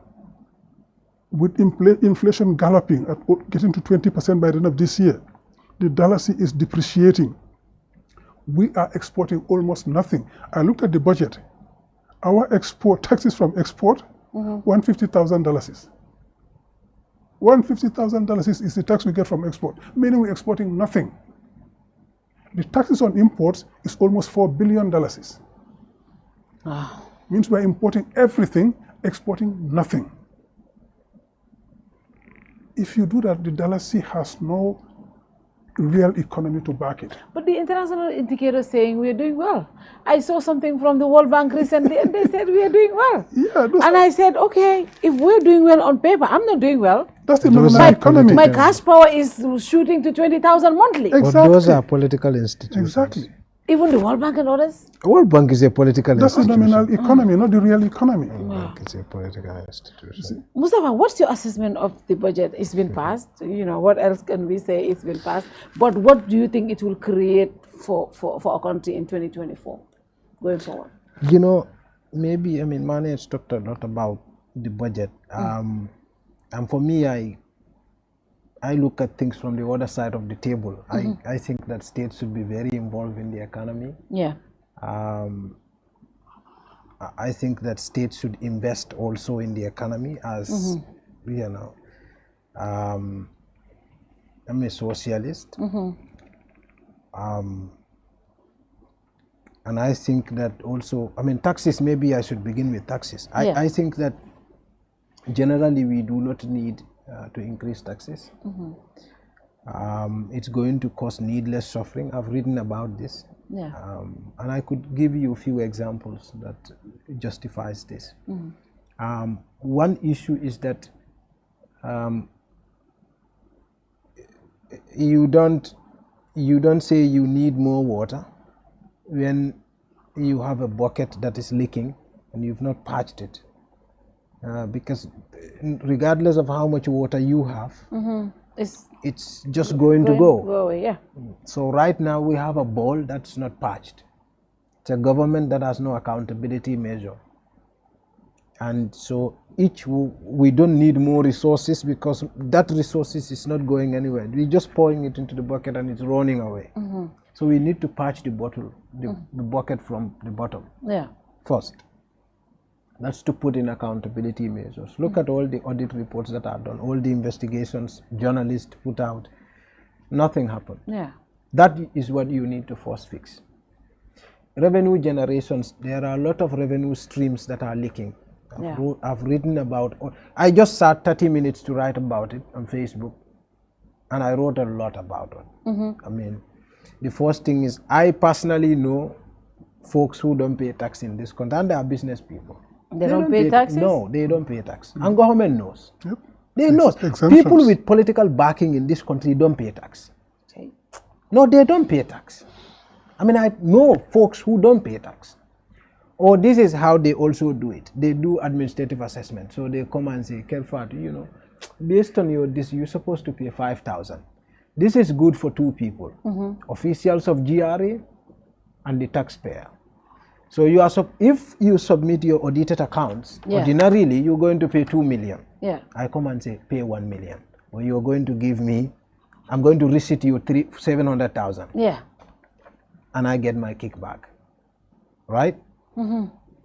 with inflation galloping at getting to 20% by the end of this year, the dollar is depreciating. We are exporting almost nothing. I looked at the budget. Our export taxes from export, $150,000. $150,000 is the tax we get from export, meaning we're exporting nothing. The taxes on imports is almost $4 billion. Means we're importing everything, exporting nothing. If you do that, the dollar has no real economy to back it. But the international indicator is saying we are doing well. I saw something from the World Bank recently and they said we are doing well. Yeah, and I said, okay, if we're doing well on paper, I'm not doing well. That's the nominal economy. My cash power is shooting to 20,000 monthly. Exactly. But those are political institutions. Exactly. Even the World Bank and others? The World Bank is a political institution. That's the nominal economy, not the real economy. The World Bank is a political institution. Mustapha, what's your assessment of the budget? It's been passed. You know, what else can we say? It's been passed. But what do you think it will create for our country in 2024 going forward? You know, maybe, Manneh has talked a lot about the budget. And for me, I look at things from the other side of the table. I think that states should be very involved in the economy. Yeah. I think that states should invest also in the economy as, you know, I'm a socialist. And I think that also, taxes, maybe I should begin with taxes. I think that generally we do not need to increase taxes. It's going to cause needless suffering. I've written about this. Yeah. And I could give you a few examples that justifies this. One issue is that you don't say you need more water when you have a bucket that is leaking and you've not patched it. Because regardless of how much water you have, it's just going to go away, yeah. So right now we have a bowl that's not patched. It's a government that has no accountability measure. And so we don't need more resources because that resources is not going anywhere. We're just pouring it into the bucket and it's running away. So we need to patch the bottle, the bucket from the bottom first. That's to put in accountability measures. Look at all the audit reports that are done, all the investigations journalists put out. Nothing happened. Yeah. That is what you need to first fix. revenue generations, there are a lot of revenue streams that are leaking. Yeah. I've written about, I just sat 30 minutes to write about it on Facebook, and I wrote a lot about it. I mean, the first thing is, I personally know folks who don't pay tax in this country, and they are business people. They don't pay taxes? No, they don't pay tax. And government knows. Yep. They know. People with political backing in this country don't pay tax. Okay. No, they don't pay tax. I mean, I know folks who don't pay tax. Or this is how they also do it. They do administrative assessment. So they come and say, Kerr Fatou, you know, based on your this, you're supposed to pay 5,000. This is good for two people, officials of GRA and the taxpayer. So you are if you submit your audited accounts, ordinarily you're going to pay 2 million. Yeah. I come and say, pay 1 million. Or you're going to give me, I'm going to receipt you 700,000. Yeah. And I get my kickback. Right?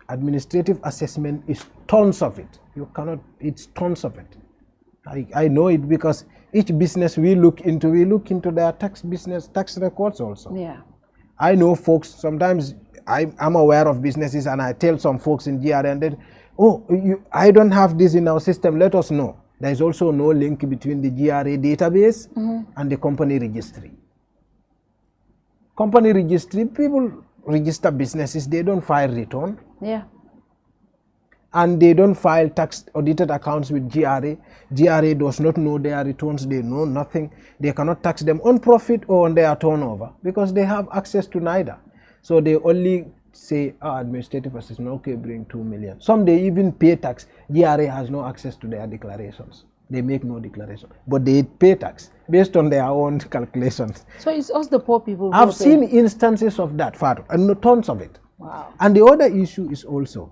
Administrative assessment is tons of it. You cannot, it's tons of it. I know it because each business we look into their tax records also. Yeah. I know folks, sometimes I'm aware of businesses and I tell some folks in GRA and they, oh, I don't have this in our system, let us know. There is also no link between the GRA database and the company registry. Company registry, people register businesses, they don't file return. Yeah. And they don't file tax audited accounts with GRA. GRA does not know their returns, they know nothing. They cannot tax them on profit or on their turnover because they have access to neither. So they only say, administrative assessment, okay, bring 2 million. Some they even pay tax. GRA has no access to their declarations. They make no declaration, but they pay tax based on their own calculations. So it's us the poor people. I've seen instances of that, Fatou, and tons of it. Wow. And the other issue is also,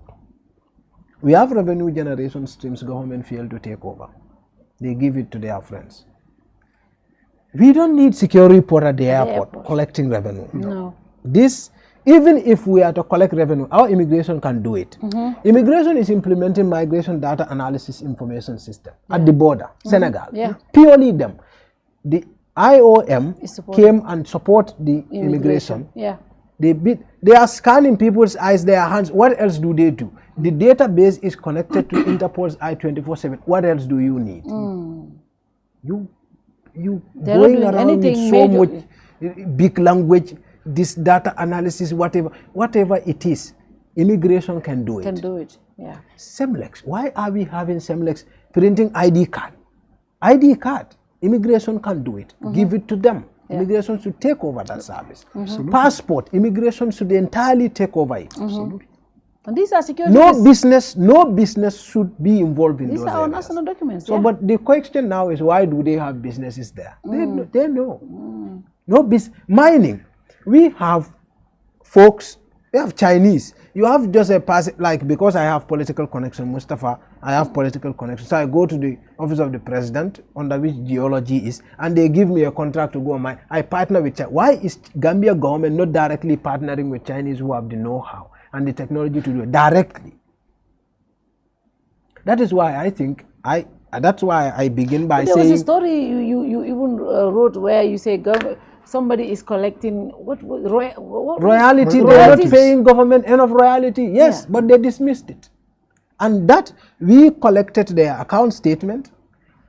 we have revenue generation streams government fail to take over. They give it to their friends. We don't need security report at the airport collecting revenue. No. This, even if we are to collect revenue, our immigration can do it. Immigration is implementing migration data analysis information system at the border, Senegal. Purely them. The IOM came and support the immigration. Yeah. They are scanning people's eyes, their hands. What else do they do? The database is connected to Interpol's I-24/7. What else do you need? You going around with so much big language, this data analysis, whatever it is, immigration can do it. Can do it, yeah. SEMLEX, why are we having SEMLEX printing ID card? ID card, immigration can do it. Give it to them. Immigration should take over that service. Passport, immigration should entirely take over it. Absolutely. And these are security. No business should be involved in those areas. These are our areas. national documents. So, but the question now is, why do they have businesses there? They know. No mining. We have folks. We have Chinese. You have just a person, like, because I have political connection, Mustapha, I have political connection. So I go to the office of the president, under which geology is, and they give me a contract to go on mine. I partner with China. Why is Gambia government not directly partnering with Chinese who have the know-how and the technology to do it directly? That is why I think that's why I begin by saying. There was a story you even wrote where you say somebody is collecting royalty. They're not paying government enough royalty. Yes, but they dismissed it, and that we collected their account statement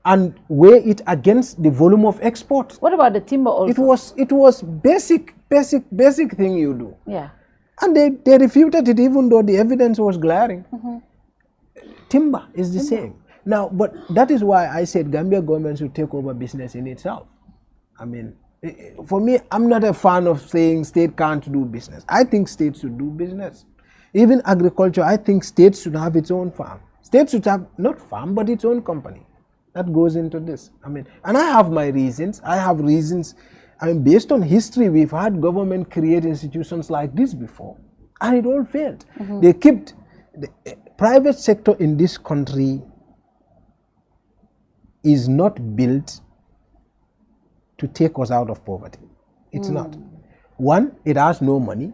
and weigh it against the volume of export. What about the timber also? It was basic thing you do. Yeah. And they refuted it even though the evidence was glaring. Timber is the same. Now, but that is why I said Gambia government should take over business in itself. I mean, for me, I'm not a fan of saying state can't do business. I think states should do business. Even agriculture, I think states should have its own farm. States should have, not farm, but its own company. That goes into this. I mean, and I have my reasons. I have reasons. I mean, based on history, we've had government create institutions like this before, and it all failed. They kept the private sector in this country is not built to take us out of poverty. It's not. One, it has no money,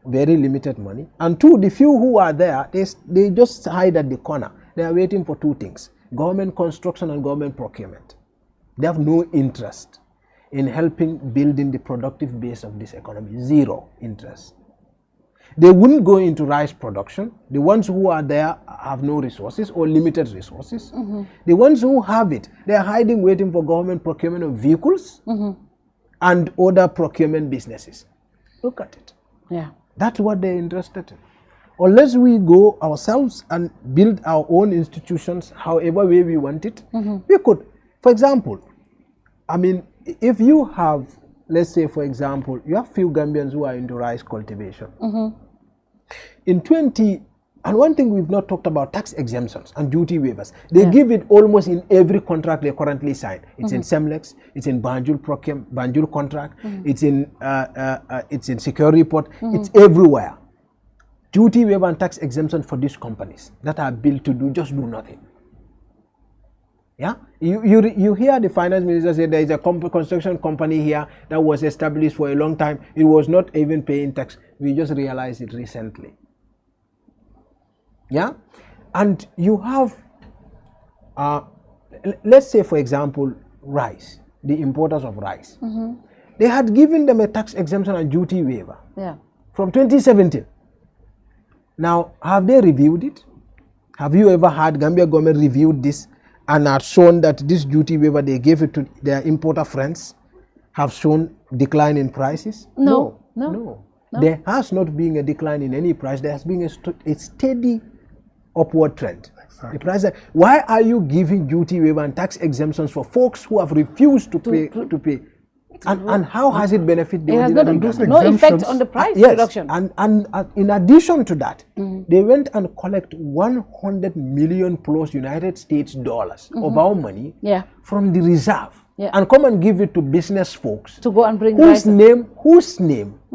very limited money. And two, the few who are there, they just hide at the corner. They are waiting for two things: government construction and government procurement. They have no interest in helping building the productive base of this economy. Zero interest. They wouldn't go into rice production. The ones who are there have no resources or limited resources. The ones who have it, they're hiding, waiting for government procurement of vehicles and other procurement businesses. Look at it. Yeah. That's what they're interested in. Unless we go ourselves and build our own institutions however way we want it, we could, for example, I mean, if you have, let's say, for example, you have few Gambians who are into rice cultivation. And one thing we've not talked about, tax exemptions and duty waivers. They give it almost in every contract they currently sign. It's in Semlex, it's in Banjul contract, it's in security report, it's everywhere. Duty waiver and tax exemption for these companies that are built to just do nothing. Yeah, you hear the finance minister say there is a construction company here that was established for a long time. It was not even paying tax. We just realized it recently. Yeah, and you have, let's say for example, rice, the importers of rice. They had given them a tax exemption and duty waiver from 2017. Now, have they reviewed it? Have you ever had Gambia government reviewed this and are shown that this duty waiver they gave it to their importer friends have shown decline in prices? No. There has not been a decline in any price. There has been a steady upward trend. Exactly. The price. Why are you giving duty waiver and tax exemptions for folks who have refused to pay? And how has it benefited the ordinary Gambian? No effect on the price reduction. And in addition to that, they went and collect 100 million plus United States dollars of our money from the reserve and come and give it to business folks to go and bring whose name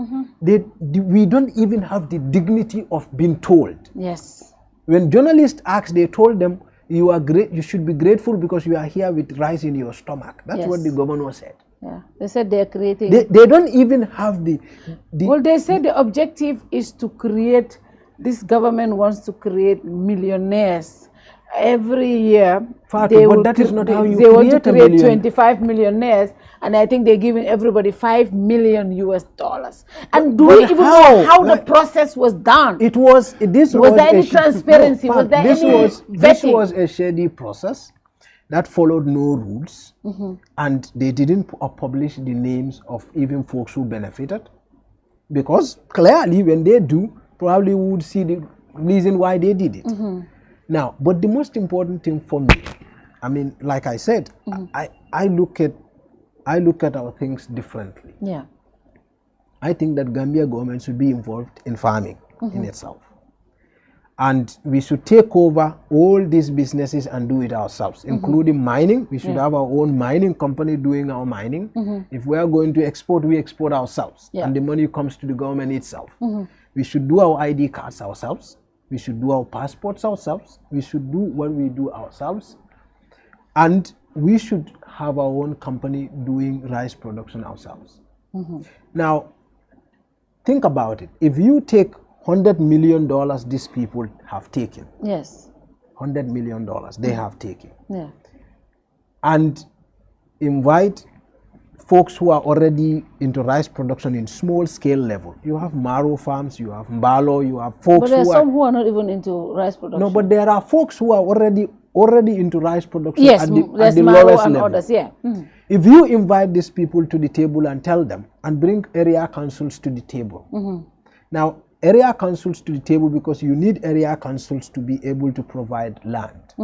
we don't even have the dignity of being told. Yes. When journalists asked, they told them, you are great. You should be grateful because you are here with rice in your stomach. That's what the governor said. Yeah, they said they're creating. They don't even have the. Well, they said the objective is to create. This government wants to create millionaires every year. But that is not how you They want to create 25 millionaires, and I think they're giving everybody $5 million. And do we even know how the process was done? Was there any transparency? Was there any vetting? This was a shady process that followed no rules, and they didn't publish the names of even folks who benefited, because clearly when they do, probably we would see the reason why they did it. Now, but the most important thing for me, I mean, like I said, I look at our things differently. Yeah, I think that Gambia government should be involved in farming in itself. And we should take over all these businesses and do it ourselves, including mining. We should have our own mining company doing our mining. If we are going to export, we export ourselves. And the money comes to the government itself. We should do our ID cards ourselves. We should do our passports ourselves. We should do what we do ourselves. And we should have our own company doing rice production ourselves. Now, think about it. If you take $100 million these people have taken. Yes. $100 million they have taken. Yeah. And invite folks who are already into rice production in small scale level. You have Maro farms, you have Mbalo, you have folks but there are some who are not even into rice production. No, but there are folks who are already into rice production yes, at the Maro lowest and level. Others, yeah. If you invite these people to the table and tell them and bring area councils to the table. Now, area councils to the table, because you need area councils to be able to provide land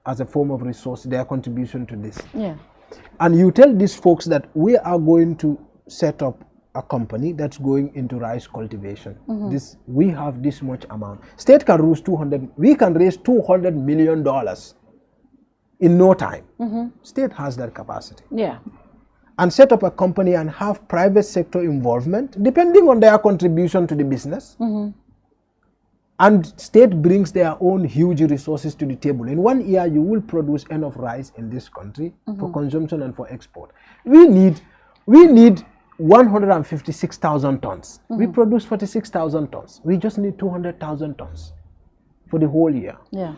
as a form of resource, their contribution to this. Yeah. And you tell these folks that we are going to set up a company that's going into rice cultivation. We have this much amount. State can raise we can raise $200 million in no time. State has that capacity. Yeah. And set up a company and have private sector involvement depending on their contribution to the business. And state brings their own huge resources to the table. In 1 year, you will produce enough rice in this country for consumption and for export. We need 156,000 tons. We produce 46,000 tons. We just need 200,000 tons for the whole year. Yeah.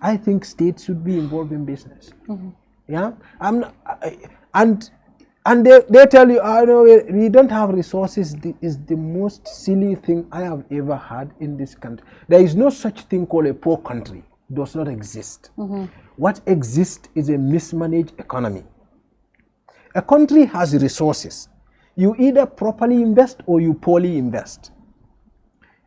I think states should be involved in business. Yeah, and And they tell you, oh, no, we don't have resources. Is the most silly thing I have ever heard in this country. There is no such thing called a poor country. It does not exist. What exists is a mismanaged economy. A country has resources. You either properly invest or you poorly invest.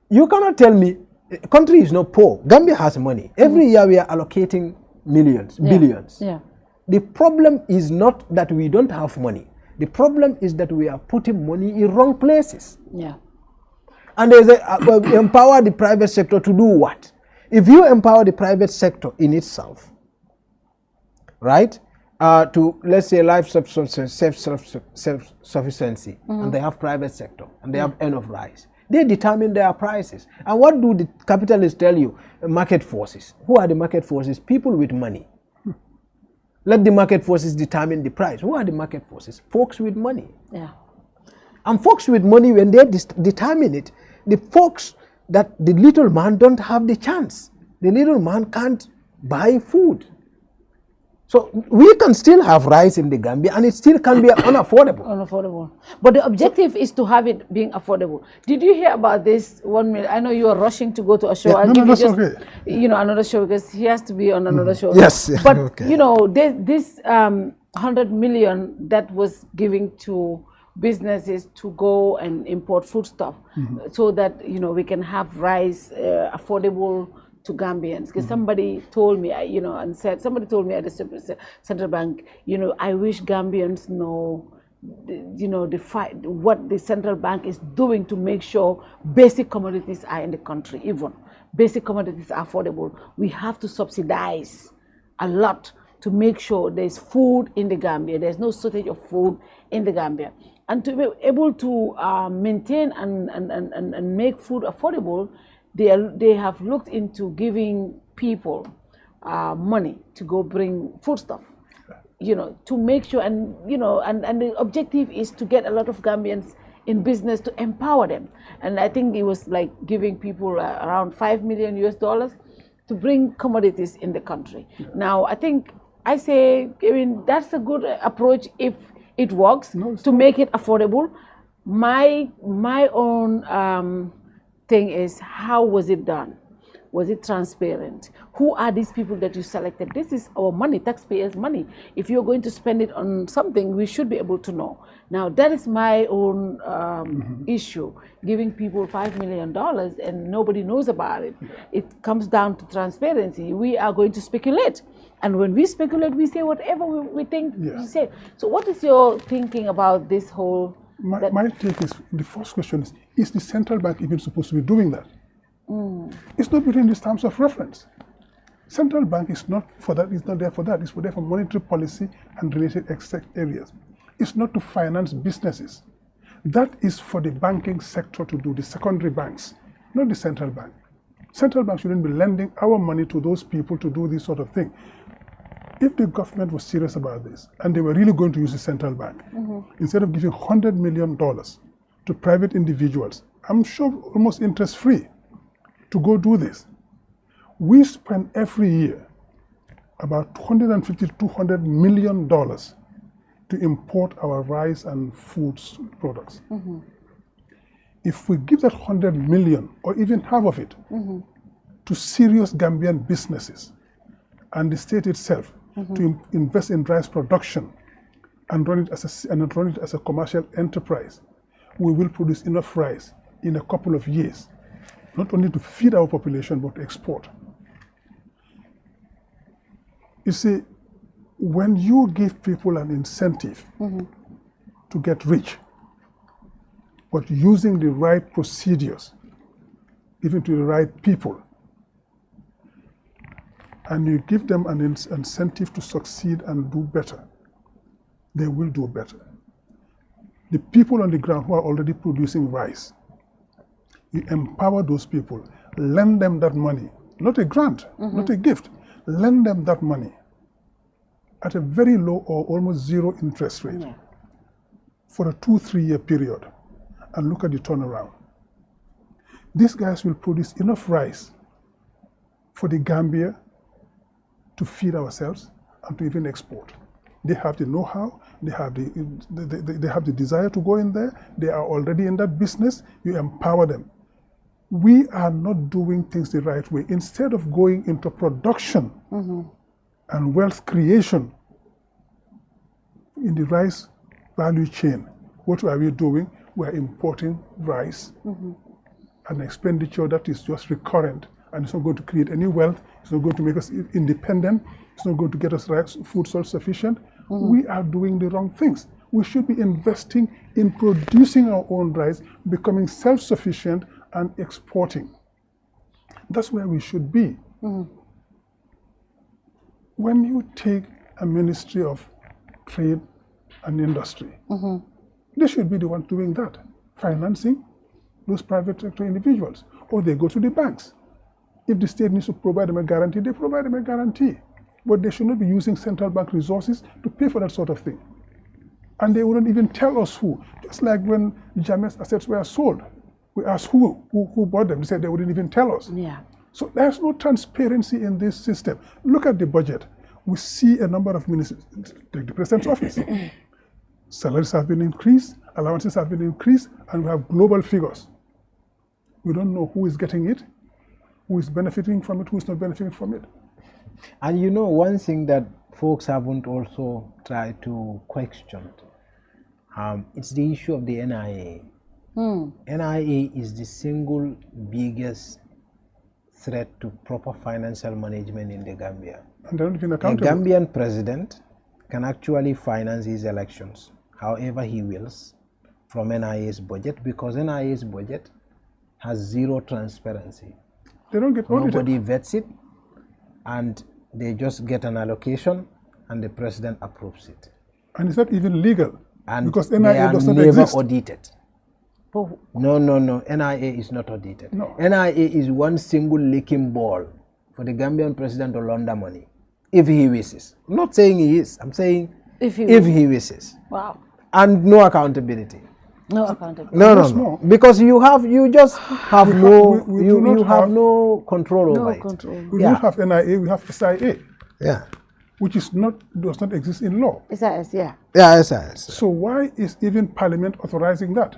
You cannot tell me a country is not poor. Gambia has money. Every year we are allocating millions, billions. Yeah. The problem is not that we don't have money. The problem is that we are putting money in wrong places. Yeah. And there's empower the private sector to do what? If you empower the private sector in itself, right, to, let's say, life self-sufficiency, and they have private sector, and they have enough rice, they determine their prices. And what do the capitalists tell you? Market forces. Who are the market forces? People with money. Let the market forces determine the price. Who are the market forces? Folks with money. Yeah. And folks with money, when they determine it, the folks that the little man don't have the chance. The little man can't buy food. So we can still have rice in the Gambia and it still can be unaffordable. Unaffordable. But the objective is to have it being affordable. Did you hear about this 1 million? I know you are rushing to go to a show. Yeah, no, that's okay. You know, another show because he has to be on another show. Yes. But, okay. you know, this 100 million that was given to businesses to go and import foodstuff so that, you know, we can have rice affordable to Gambians, because somebody told me, you know, and said, somebody told me at the central bank, you know, I wish Gambians know, you know, the fight, what the central bank is doing to make sure basic commodities are in the country, even basic commodities are affordable. We have to subsidize a lot to make sure there's food in the Gambia. There's no shortage of food in the Gambia. And to be able to maintain and make food affordable, they have looked into giving people money to go bring foodstuff, you know, to make sure, and you know, and the objective is to get a lot of Gambians in business, to empower them. And I think it was like giving people around $5 million to bring commodities in the country. Now, I think I mean, that's a good approach if it works to make it affordable. My own thing is, how was it done? Was it transparent? Who are these people that you selected? This is our money, taxpayers' money. If you're going to spend it on something, we should be able to know. Now, that is my own issue, giving people $5 million and nobody knows about it. It comes down to transparency. We are going to speculate. And when we speculate, we say whatever we think we say. So what is your thinking about this whole... My take is, the first question is the central bank even supposed to be doing that? It's not within these terms of reference. Central bank is not for that, it's not there for that, it's there for monetary policy and related areas. It's not to finance businesses. That is for the banking sector to do, the secondary banks, not the central bank. Central bank shouldn't be lending our money to those people to do this sort of thing. If the government was serious about this and they were really going to use the central bank, instead of giving $100 million to private individuals, I'm sure almost interest-free, to go do this. We spend every year about $150 to $200 million to import our rice and food products. If we give that 100 million or even half of it to serious Gambian businesses and the state itself to invest in rice production and run it as a commercial enterprise, we will produce enough rice in a couple of years, not only to feed our population, but to export. You see, when you give people an incentive to get rich, but using the right procedures, even to the right people, and you give them an incentive to succeed and do better, they will do better. The people on the ground who are already producing rice, you empower those people, lend them that money, not a grant, not a gift, lend them that money at a very low or almost zero interest rate for a 2-3 year period, and look at the turnaround. These guys will produce enough rice for the Gambia to feed ourselves and to even export. They have the know-how, they have the desire to go in there, they are already in that business, you empower them. We are not doing things the right way. Instead of going into production and wealth creation in the rice value chain, what are we doing? We're importing rice, an expenditure that is just recurrent, and it's not going to create any wealth, it's not going to make us independent, it's not going to get us food self-sufficient. We are doing the wrong things. We should be investing in producing our own rice, becoming self-sufficient and exporting. That's where we should be. When you take a Ministry of Trade and Industry, they should be the ones doing that, financing those private sector individuals, or they go to the banks. If the state needs to provide them a guarantee, they provide them a guarantee. But they should not be using central bank resources to pay for that sort of thing. And they wouldn't even tell us who. Just like when Jammeh's assets were sold, we asked who bought them. They said they wouldn't even tell us. Yeah. So there's no transparency in this system. Look at the budget. We see a number of ministers, take the president's office. Salaries have been increased, allowances have been increased, and we have global figures. We don't know who is getting it, who is benefiting from it, who is not benefiting from it. And you know, one thing that folks haven't also tried to question, it's the issue of the NIA. NIA is the single biggest threat to proper financial management in the Gambia. And they're not even A accountable. Gambian president can actually finance his elections however he wills from NIA's budget, because NIA's budget has zero transparency. They don't get audited. Nobody vets it, and they just get an allocation and the president approves it. And it's not even legal, And because they NIA are does not never exist. audited. No, NIA is not audited. No. NIA is one single licking ball for the Gambian president to launder money, if he wishes. I'm not saying he is, I'm saying if he wishes. Wow. And no accountability. No accountability. No. Because you just have you have no control over it. Control. We don't have NIA, we have SIA, Yeah. which does not exist in law. SIS, yeah. Yeah, yes. So why is even Parliament authorizing that?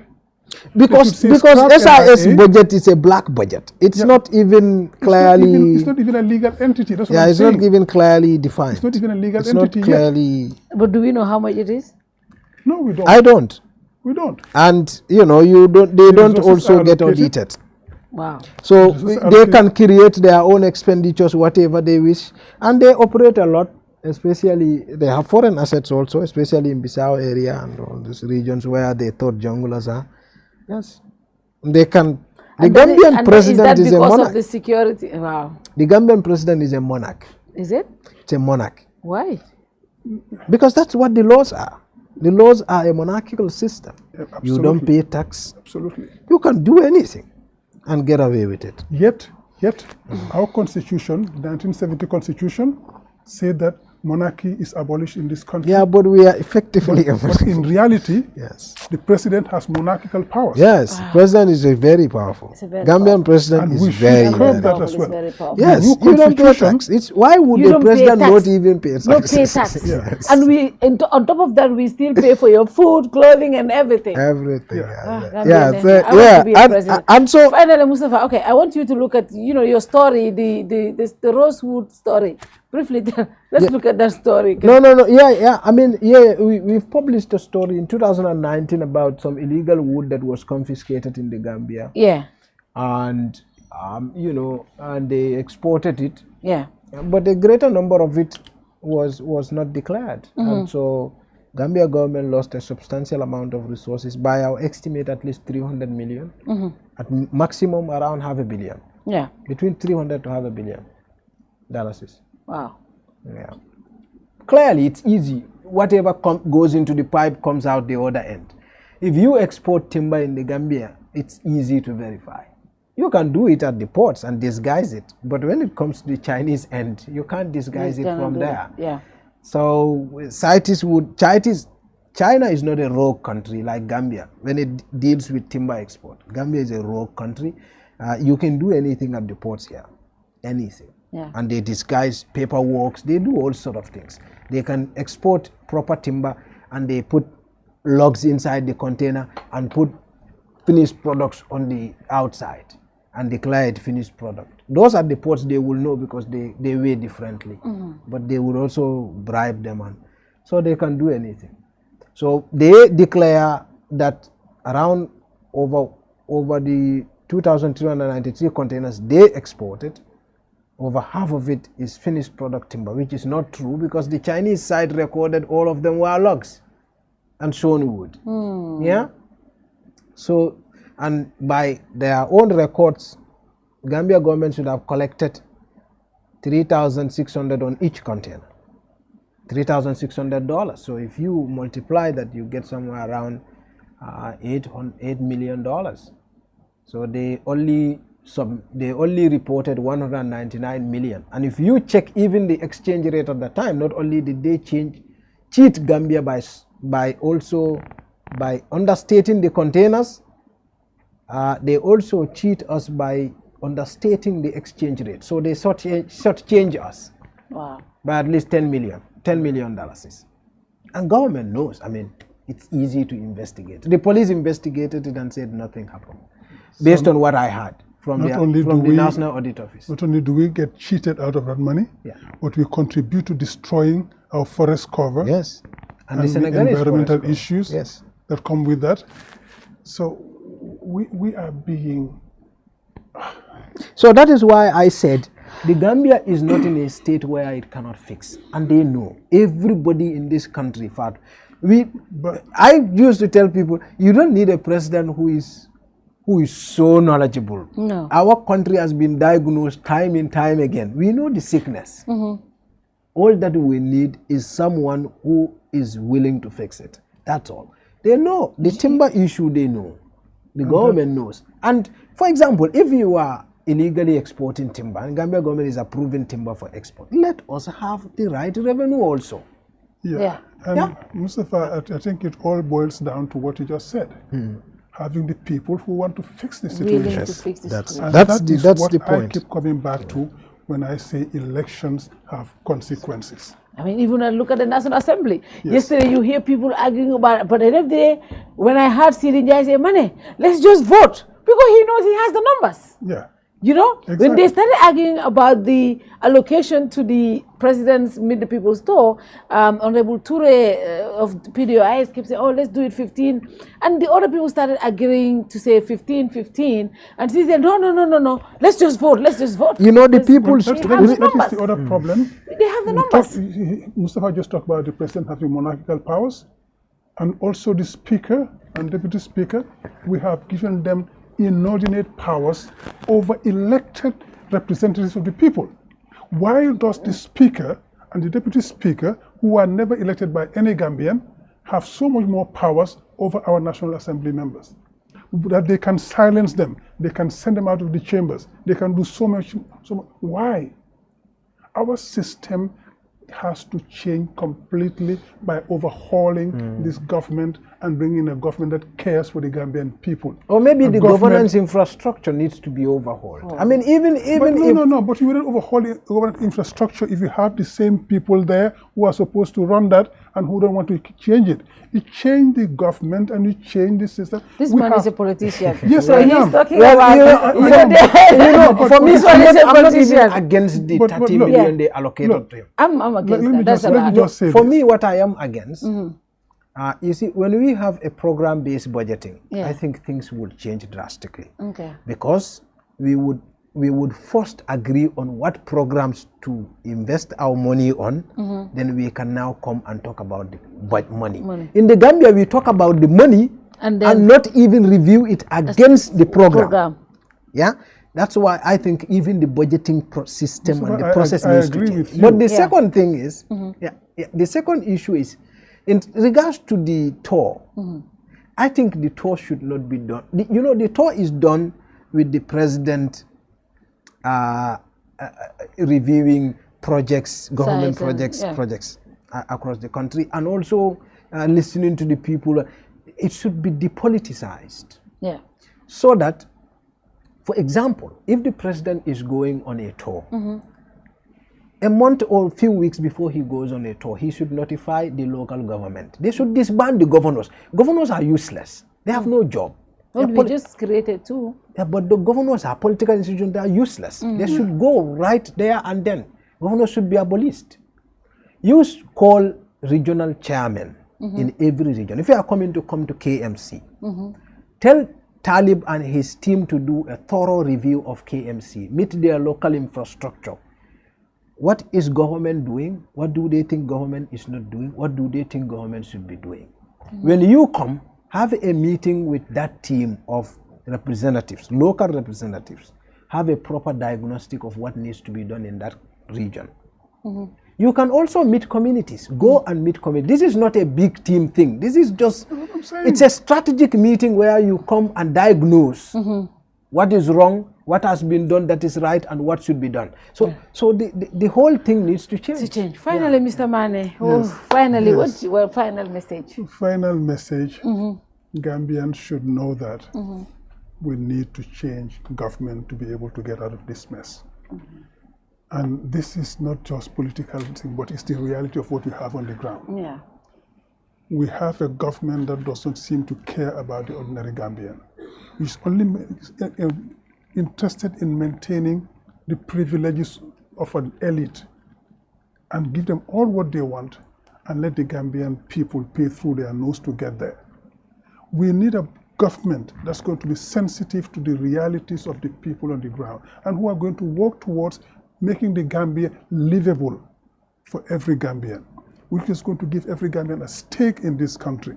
Because They should say scrap SIS NIA. budget is a black budget. It's not even clearly. It's not even a legal entity. That's what Yeah, I'm it's saying. not even clearly defined. It's not even a legal It's entity not yet. clearly. But do we know how much it is? No, we don't. I don't. We don't. And you know, you don't. They don't resources also are get allocated. audited. Wow. So Resources they allocated. can create their own expenditures, whatever they wish, and they operate a lot. Especially, they have foreign assets also, especially in Bissau area and all these regions where they thought junglers are. Yes, they can. The Gambian president is a because monarch. of the security? Wow. The Gambian president is a monarch. Is it? It's a monarch. Why? Because that's what the laws are. The laws are a monarchical system. Yeah, You don't absolutely. pay tax. Absolutely. You can do anything and get away with it. Yet, our constitution, the 1970 constitution, said that monarchy is abolished in this country. Yeah, but we are effectively. But in reality, Yes. the president has monarchical powers. Yes, president is a very powerful. It's a very Gambian powerful. president And is we should very, curb very that powerful. as well. Very powerful. Yes, The new you don't pay constitution- tax. It's why would You the don't pay president tax. not even pay tax? No pay tax. Yes. And on top of that, we still pay for your food, clothing, and everything. Everything. Yeah. Gambian, so, I want to be a president. and so Finally, Mustapha, okay, I want you to look at, your story, the Rosewood story. Briefly, let's look at that story. no. Yeah. I mean, we've published a story in 2019 about some illegal wood that was confiscated in the Gambia, Yeah, and and they exported it, yeah. but a greater number of it was not declared, and so Gambia government lost a substantial amount of resources. By our estimate, at least 300 million, at maximum around $500 million, Yeah. between 300 to $500 million. Wow. Yeah. Clearly, it's easy. Whatever goes into the pipe comes out the other end. If you export timber in the Gambia, it's easy to verify. You can do it at the ports and disguise it, but when it comes to the Chinese end, you can't disguise it from there. Yeah. So China is not a rogue country like Gambia when it deals with timber export. Gambia is a rogue country. You can do anything at the ports here, anything. Yeah. And they disguise paperwork. They do all sort of things. They can export proper timber and they put logs inside the container and put finished products on the outside and declare it finished product. Those are the ports they will know because they weigh differently. But they will also bribe them, and so they can do anything. So they declare that around over the 2,393 containers they exported, over half of it is finished product timber, which is not true because the Chinese side recorded all of them were logs and sawn wood. Yeah. So, and by their own records, Gambia government should have collected 3,600 on each container, $3,600. So if you multiply that, you get somewhere around $8 million. So they only reported 199 million. And if you check even the exchange rate at the time, not only did they cheat Gambia by understating the containers, they also cheat us by understating the exchange rate. So they shortchange us by at least $10 million. And government knows. I mean, it's easy to investigate. The police investigated it and said nothing happened, based on what I heard from the National Audit Office. Not only do we get cheated out of that money, but we contribute to destroying our forest cover. Yes. And the environmental issues that come with that. So we are being... So that is why I said the Gambia is not in a state where it cannot fix. And they know. Everybody in this country, I used to tell people, you don't need a president who is so knowledgeable. No. Our country has been diagnosed time and time again. We know the sickness. All that we need is someone who is willing to fix it. That's all. They know. The timber issue, they know. The government knows. And for example, if you are illegally exporting timber and Gambia government is approving timber for export, let us have the right revenue also. And Mustapha, I think it all boils down to what you just said. Having the people who want to fix the situation. That's what the point. I keep coming back to when I say elections have consequences. I mean, even look at the National Assembly. Yesterday, you hear people arguing about it, but at the end of the day, when I heard Siri Njai say, Manneh, let's just vote, because he knows he has the numbers. Yeah. You know, when they started arguing about the allocation to the president's Meet the People's Store, Honorable Toure of PDOIS kept saying, oh, let's do it 15. And the other people started agreeing to say 15. And she said, no, let's just vote. You know, the people... That is the other problem. They have the numbers. Mustapha just talked about the president having monarchical powers. And also the speaker and deputy speaker, we have given them inordinate powers over elected representatives of the people. Why does the speaker and the deputy speaker, who are never elected by any Gambian, have so much more powers over our National Assembly members? That they can silence them, they can send them out of the chambers, they can do so much. Why? Our system has to change completely by overhauling this government and bringing a government that cares for the Gambian people. Or maybe the governance infrastructure needs to be overhauled. I mean, even but but you wouldn't overhaul the government infrastructure if you have the same people there who are supposed to run that and who don't want to change it. You change the government and you change the system. This man is a politician. Yes, so I he's am. talking about... For me, I'm not even politician. against the 30 million they allocated to him. I'm against that. Let me just say For this. me, what I am against, you see, when we have a program-based budgeting, I think things will change drastically. Because we would first agree on what programs to invest our money on, then we can now come and talk about the money. In the Gambia, we talk about the money and not even review it against the program. Yeah, that's why I think even the budgeting system and the process needs to change. But the second thing is, the second issue is, in regards to the tour, I think the tour should not be done. The tour is done with the president reviewing projects, government projects across the country, and also listening to the people. It should be depoliticized. So that, for example, if the president is going on a tour a month or a few weeks before he goes on a tour, he should notify the local government. They should disband the governors. Governors are useless. They have no job. Well, we just created two. Yeah, but the governors are political institutions. They are useless. They should go right there and then. Governors should be abolished. You call regional chairmen in every region. If you are come to KMC, tell Talib and his team to do a thorough review of KMC, meet their local infrastructure. What is government doing? What do they think government is not doing? What do they think government should be doing? When you come, have a meeting with that team of representatives, local representatives. Have a proper diagnostic of what needs to be done in that region. You can also meet communities. Go and meet communities. This is not a big team thing. This is just, it's a strategic meeting where you come and diagnose what is wrong, what has been done that is right, and what should be done. So, so the whole thing needs to change. Finally, Mr. Manneh, finally, what's your final message? Final message, Gambians should know that we need to change government to be able to get out of this mess. And this is not just political thing, but it's the reality of what we have on the ground. Yeah. We have a government that doesn't seem to care about the ordinary Gambian. It's only interested in maintaining the privileges of an elite and give them all what they want and let the Gambian people pay through their nose to get there. We need a government that's going to be sensitive to the realities of the people on the ground and who are going to work towards making the Gambia livable for every Gambian, which is going to give every Gambian a stake in this country.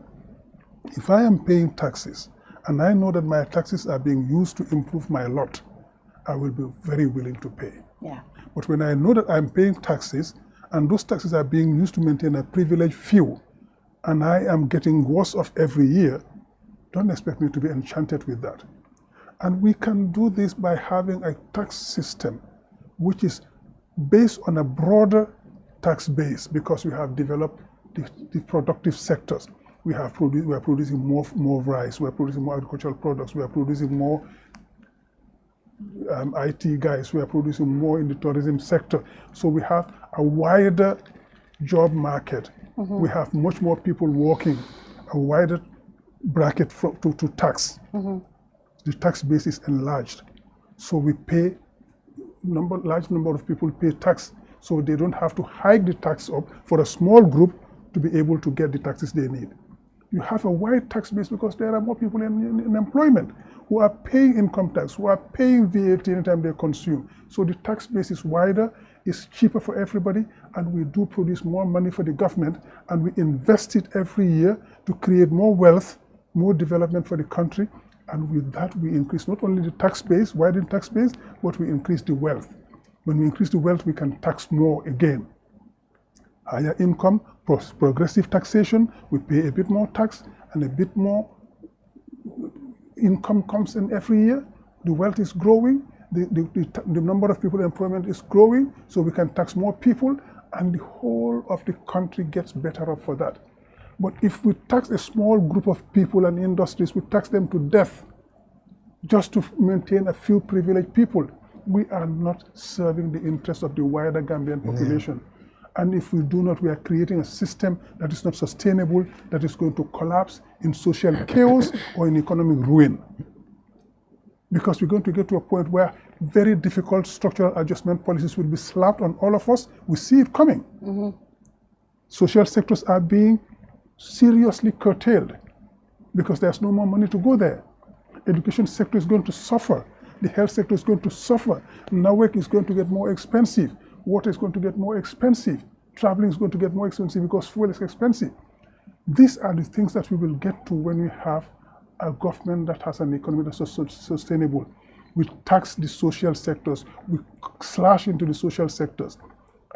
If I am paying taxes and I know that my taxes are being used to improve my lot, I will be very willing to pay. Yeah. But when I know that I'm paying taxes and those taxes are being used to maintain a privileged few and I am getting worse off every year, don't expect me to be enchanted with that. And we can do this by having a tax system which is based on a broader tax base because we have developed the productive sectors. We are producing more rice, we are producing more agricultural products, we are producing more IT guys, we are producing more in the tourism sector. So we have a wider job market. We have much more people working, a wider bracket to tax. The tax base is enlarged. So we pay large number of people pay tax, so they don't have to hike the tax up for a small group to be able to get the taxes they need. You have a wide tax base because there are more people in employment who are paying income tax, who are paying VAT anytime they consume. So the tax base is wider, it's cheaper for everybody, and we do produce more money for the government, and we invest it every year to create more wealth, more development for the country. And with that, we increase not only the tax base, widen tax base, but we increase the wealth. When we increase the wealth, we can tax more again. Higher income, progressive taxation, we pay a bit more tax and a bit more income comes in every year. The wealth is growing, the number of people in employment is growing, so we can tax more people and the whole of the country gets better off for that. But if we tax a small group of people and industries, we tax them to death just to maintain a few privileged people, we are not serving the interests of the wider Gambian population. And if we do not, we are creating a system that is not sustainable, that is going to collapse in social chaos or in economic ruin. Because we're going to get to a point where very difficult structural adjustment policies will be slapped on all of us. We see it coming. Social sectors are being seriously curtailed because there's no more money to go there. Education sector is going to suffer. The health sector is going to suffer. Network is going to get more expensive. Water is going to get more expensive. Traveling is going to get more expensive because fuel is expensive. These are the things that we will get to when we have a government that has an economy that's sustainable. We tax the social sectors, we slash into the social sectors,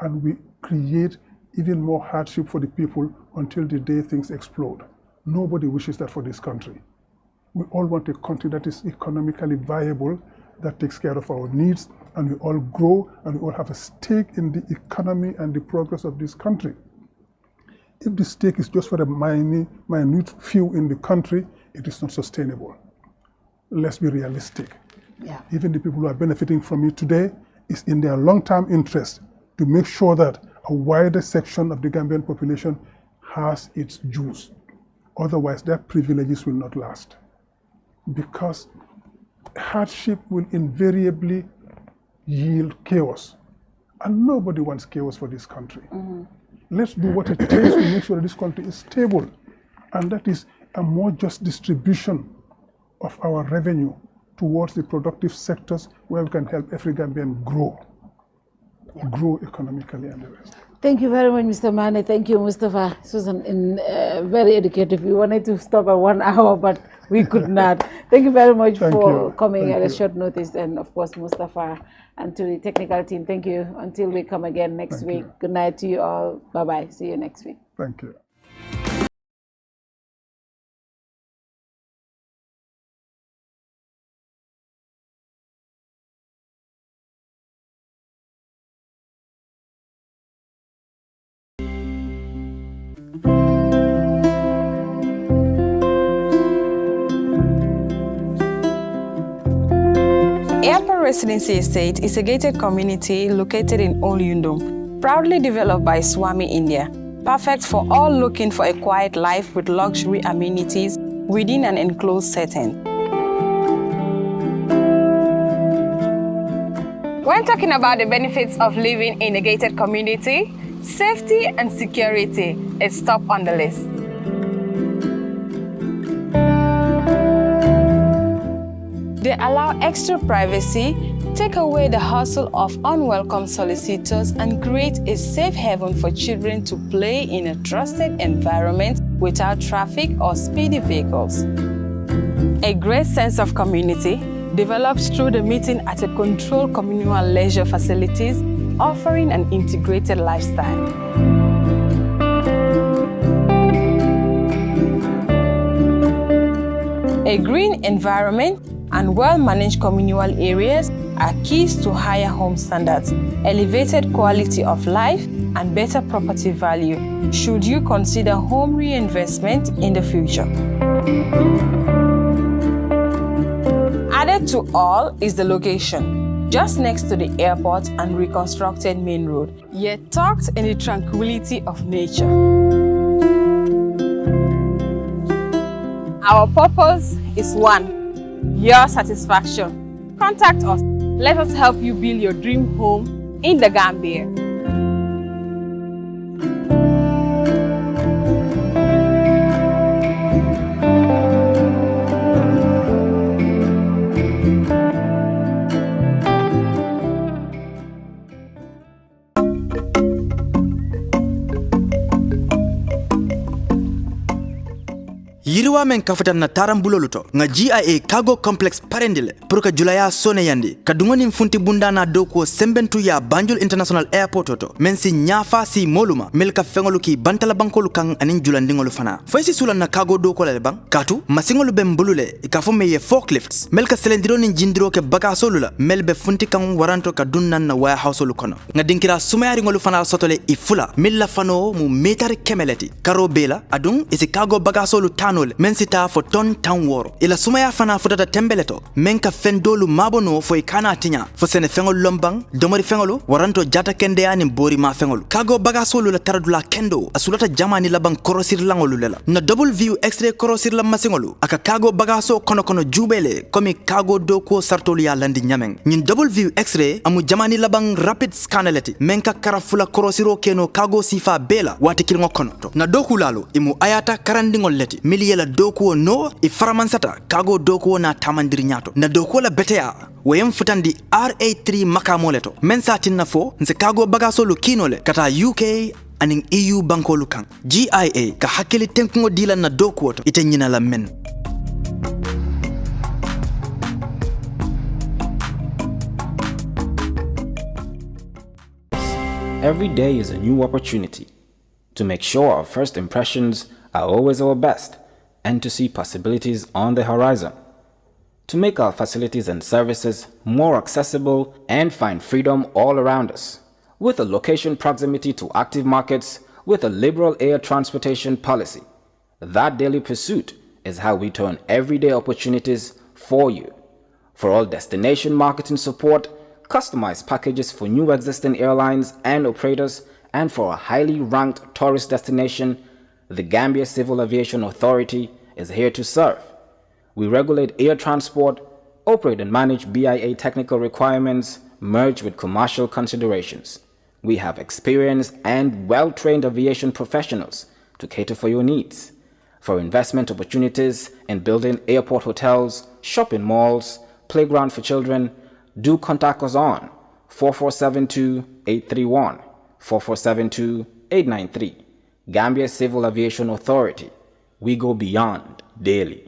and we create even more hardship for the people until the day things explode. Nobody wishes that for this country. We all want a country that is economically viable, that takes care of our needs, and we all grow and we all have a stake in the economy and the progress of this country. If the stake is just for a minute few in the country, it is not sustainable. Let's be realistic. Yeah. Even the people who are benefiting from it today, is in their long-term interest to make sure that a wider section of the Gambian population has its dues. Otherwise, their privileges will not last. Because hardship will invariably yield chaos. And nobody wants chaos for this country. Let's do what it takes to make sure that this country is stable. And that is a more just distribution of our revenue towards the productive sectors where we can help every Gambian grow economically and the rest. Thank you very much, Mr. Manneh. Thank you, Mustapha. Susan, very educative. We wanted to stop at 1 hour, but we could not. Thank you very much for coming at a short notice. And of course, Mustapha, and to the technical team, thank you. Until we come again next week. Good night to you all. Bye-bye. See you next week. Thank you. Airport Residency Estate is a gated community located in Old Yundum, proudly developed by Swami India, perfect for all looking for a quiet life with luxury amenities within an enclosed setting. When talking about the benefits of living in a gated community, safety and security is top on the list. They allow extra privacy, take away the hustle of unwelcome solicitors, and create a safe haven for children to play in a trusted environment without traffic or speedy vehicles. A great sense of community develops through the meeting at a controlled communal leisure facilities, offering an integrated lifestyle. A green environment and well-managed communal areas are keys to higher home standards, elevated quality of life, and better property value should you consider home reinvestment in the future. Added to all is the location, just next to the airport and reconstructed main road, yet tucked in the tranquility of nature. Our purpose is one: your satisfaction. Contact us. Let us help you build your dream home in the Gambia. yiriwa men kafutan na tarambulolu to nga GIA cargo complex parendile pour que julaya sone yandi kadungoni mfunti bundana doko sembentu ya Banjul International Airport to men si nyafa si moluma melka fengolu ki bantala bankolu kan anin julandingolu fana foysi sula na cargo doko le bang katu masingolu bembulule ikafo meye forklifts melka selendiro ni jindiro ke bagasolu la melbe funti kan waranto ka dunnan na warehouse lu kono nga dinkira sumayari ngolu fana sotole ifula milla fano mu metari kemeleti karo bela adun isi cargo bagasolu tano men sita fo ton tan woro ila sumaya fana futata tembeleto men ka fendolu mabono fo ikana tinya fo sene fengol lombang domori fengolu waranto jata kende ani bori ma fengolu kago bagasolu la taradula kendo asulata jamani labang korosir langolu lela na double view x-ray korosir la masingolu aka kago bagaso kono jubele komi kago doko sartolu ya landi nyameng nyin double view x-ray amu jamani labang rapid scanaleti men ka karafula korosiro keno kago sifa bela wati kiringo kono to na doku lalo imu ayata karandingol leti yela dokuo no iframansata kago dokuo na tamandiri nyato na dokuo la betea wayem futandi RA3 makamoleto mensatin na fo nse kago bagaso lu kinole kata UK aning EU banko lu kan GIA ka hakeli tenkungo dila na dokuo to ite nyina la men. Every day is a new opportunity to make sure our first impressions are always our best, and to see possibilities on the horizon, to make our facilities and services more accessible and find freedom all around us. With a location proximity to active markets, with a liberal air transportation policy, that daily pursuit is how we turn everyday opportunities for you. For all destination marketing support, customized packages for new existing airlines and operators, and for a highly ranked tourist destination, the Gambia Civil Aviation Authority is here to serve. We regulate air transport, operate and manage BIA technical requirements merged with commercial considerations. We have experienced and well-trained aviation professionals to cater for your needs. For investment opportunities in building airport hotels, shopping malls, playground for children, do contact us on 4472-831, 4472-893. Gambia Civil Aviation Authority. We go beyond daily.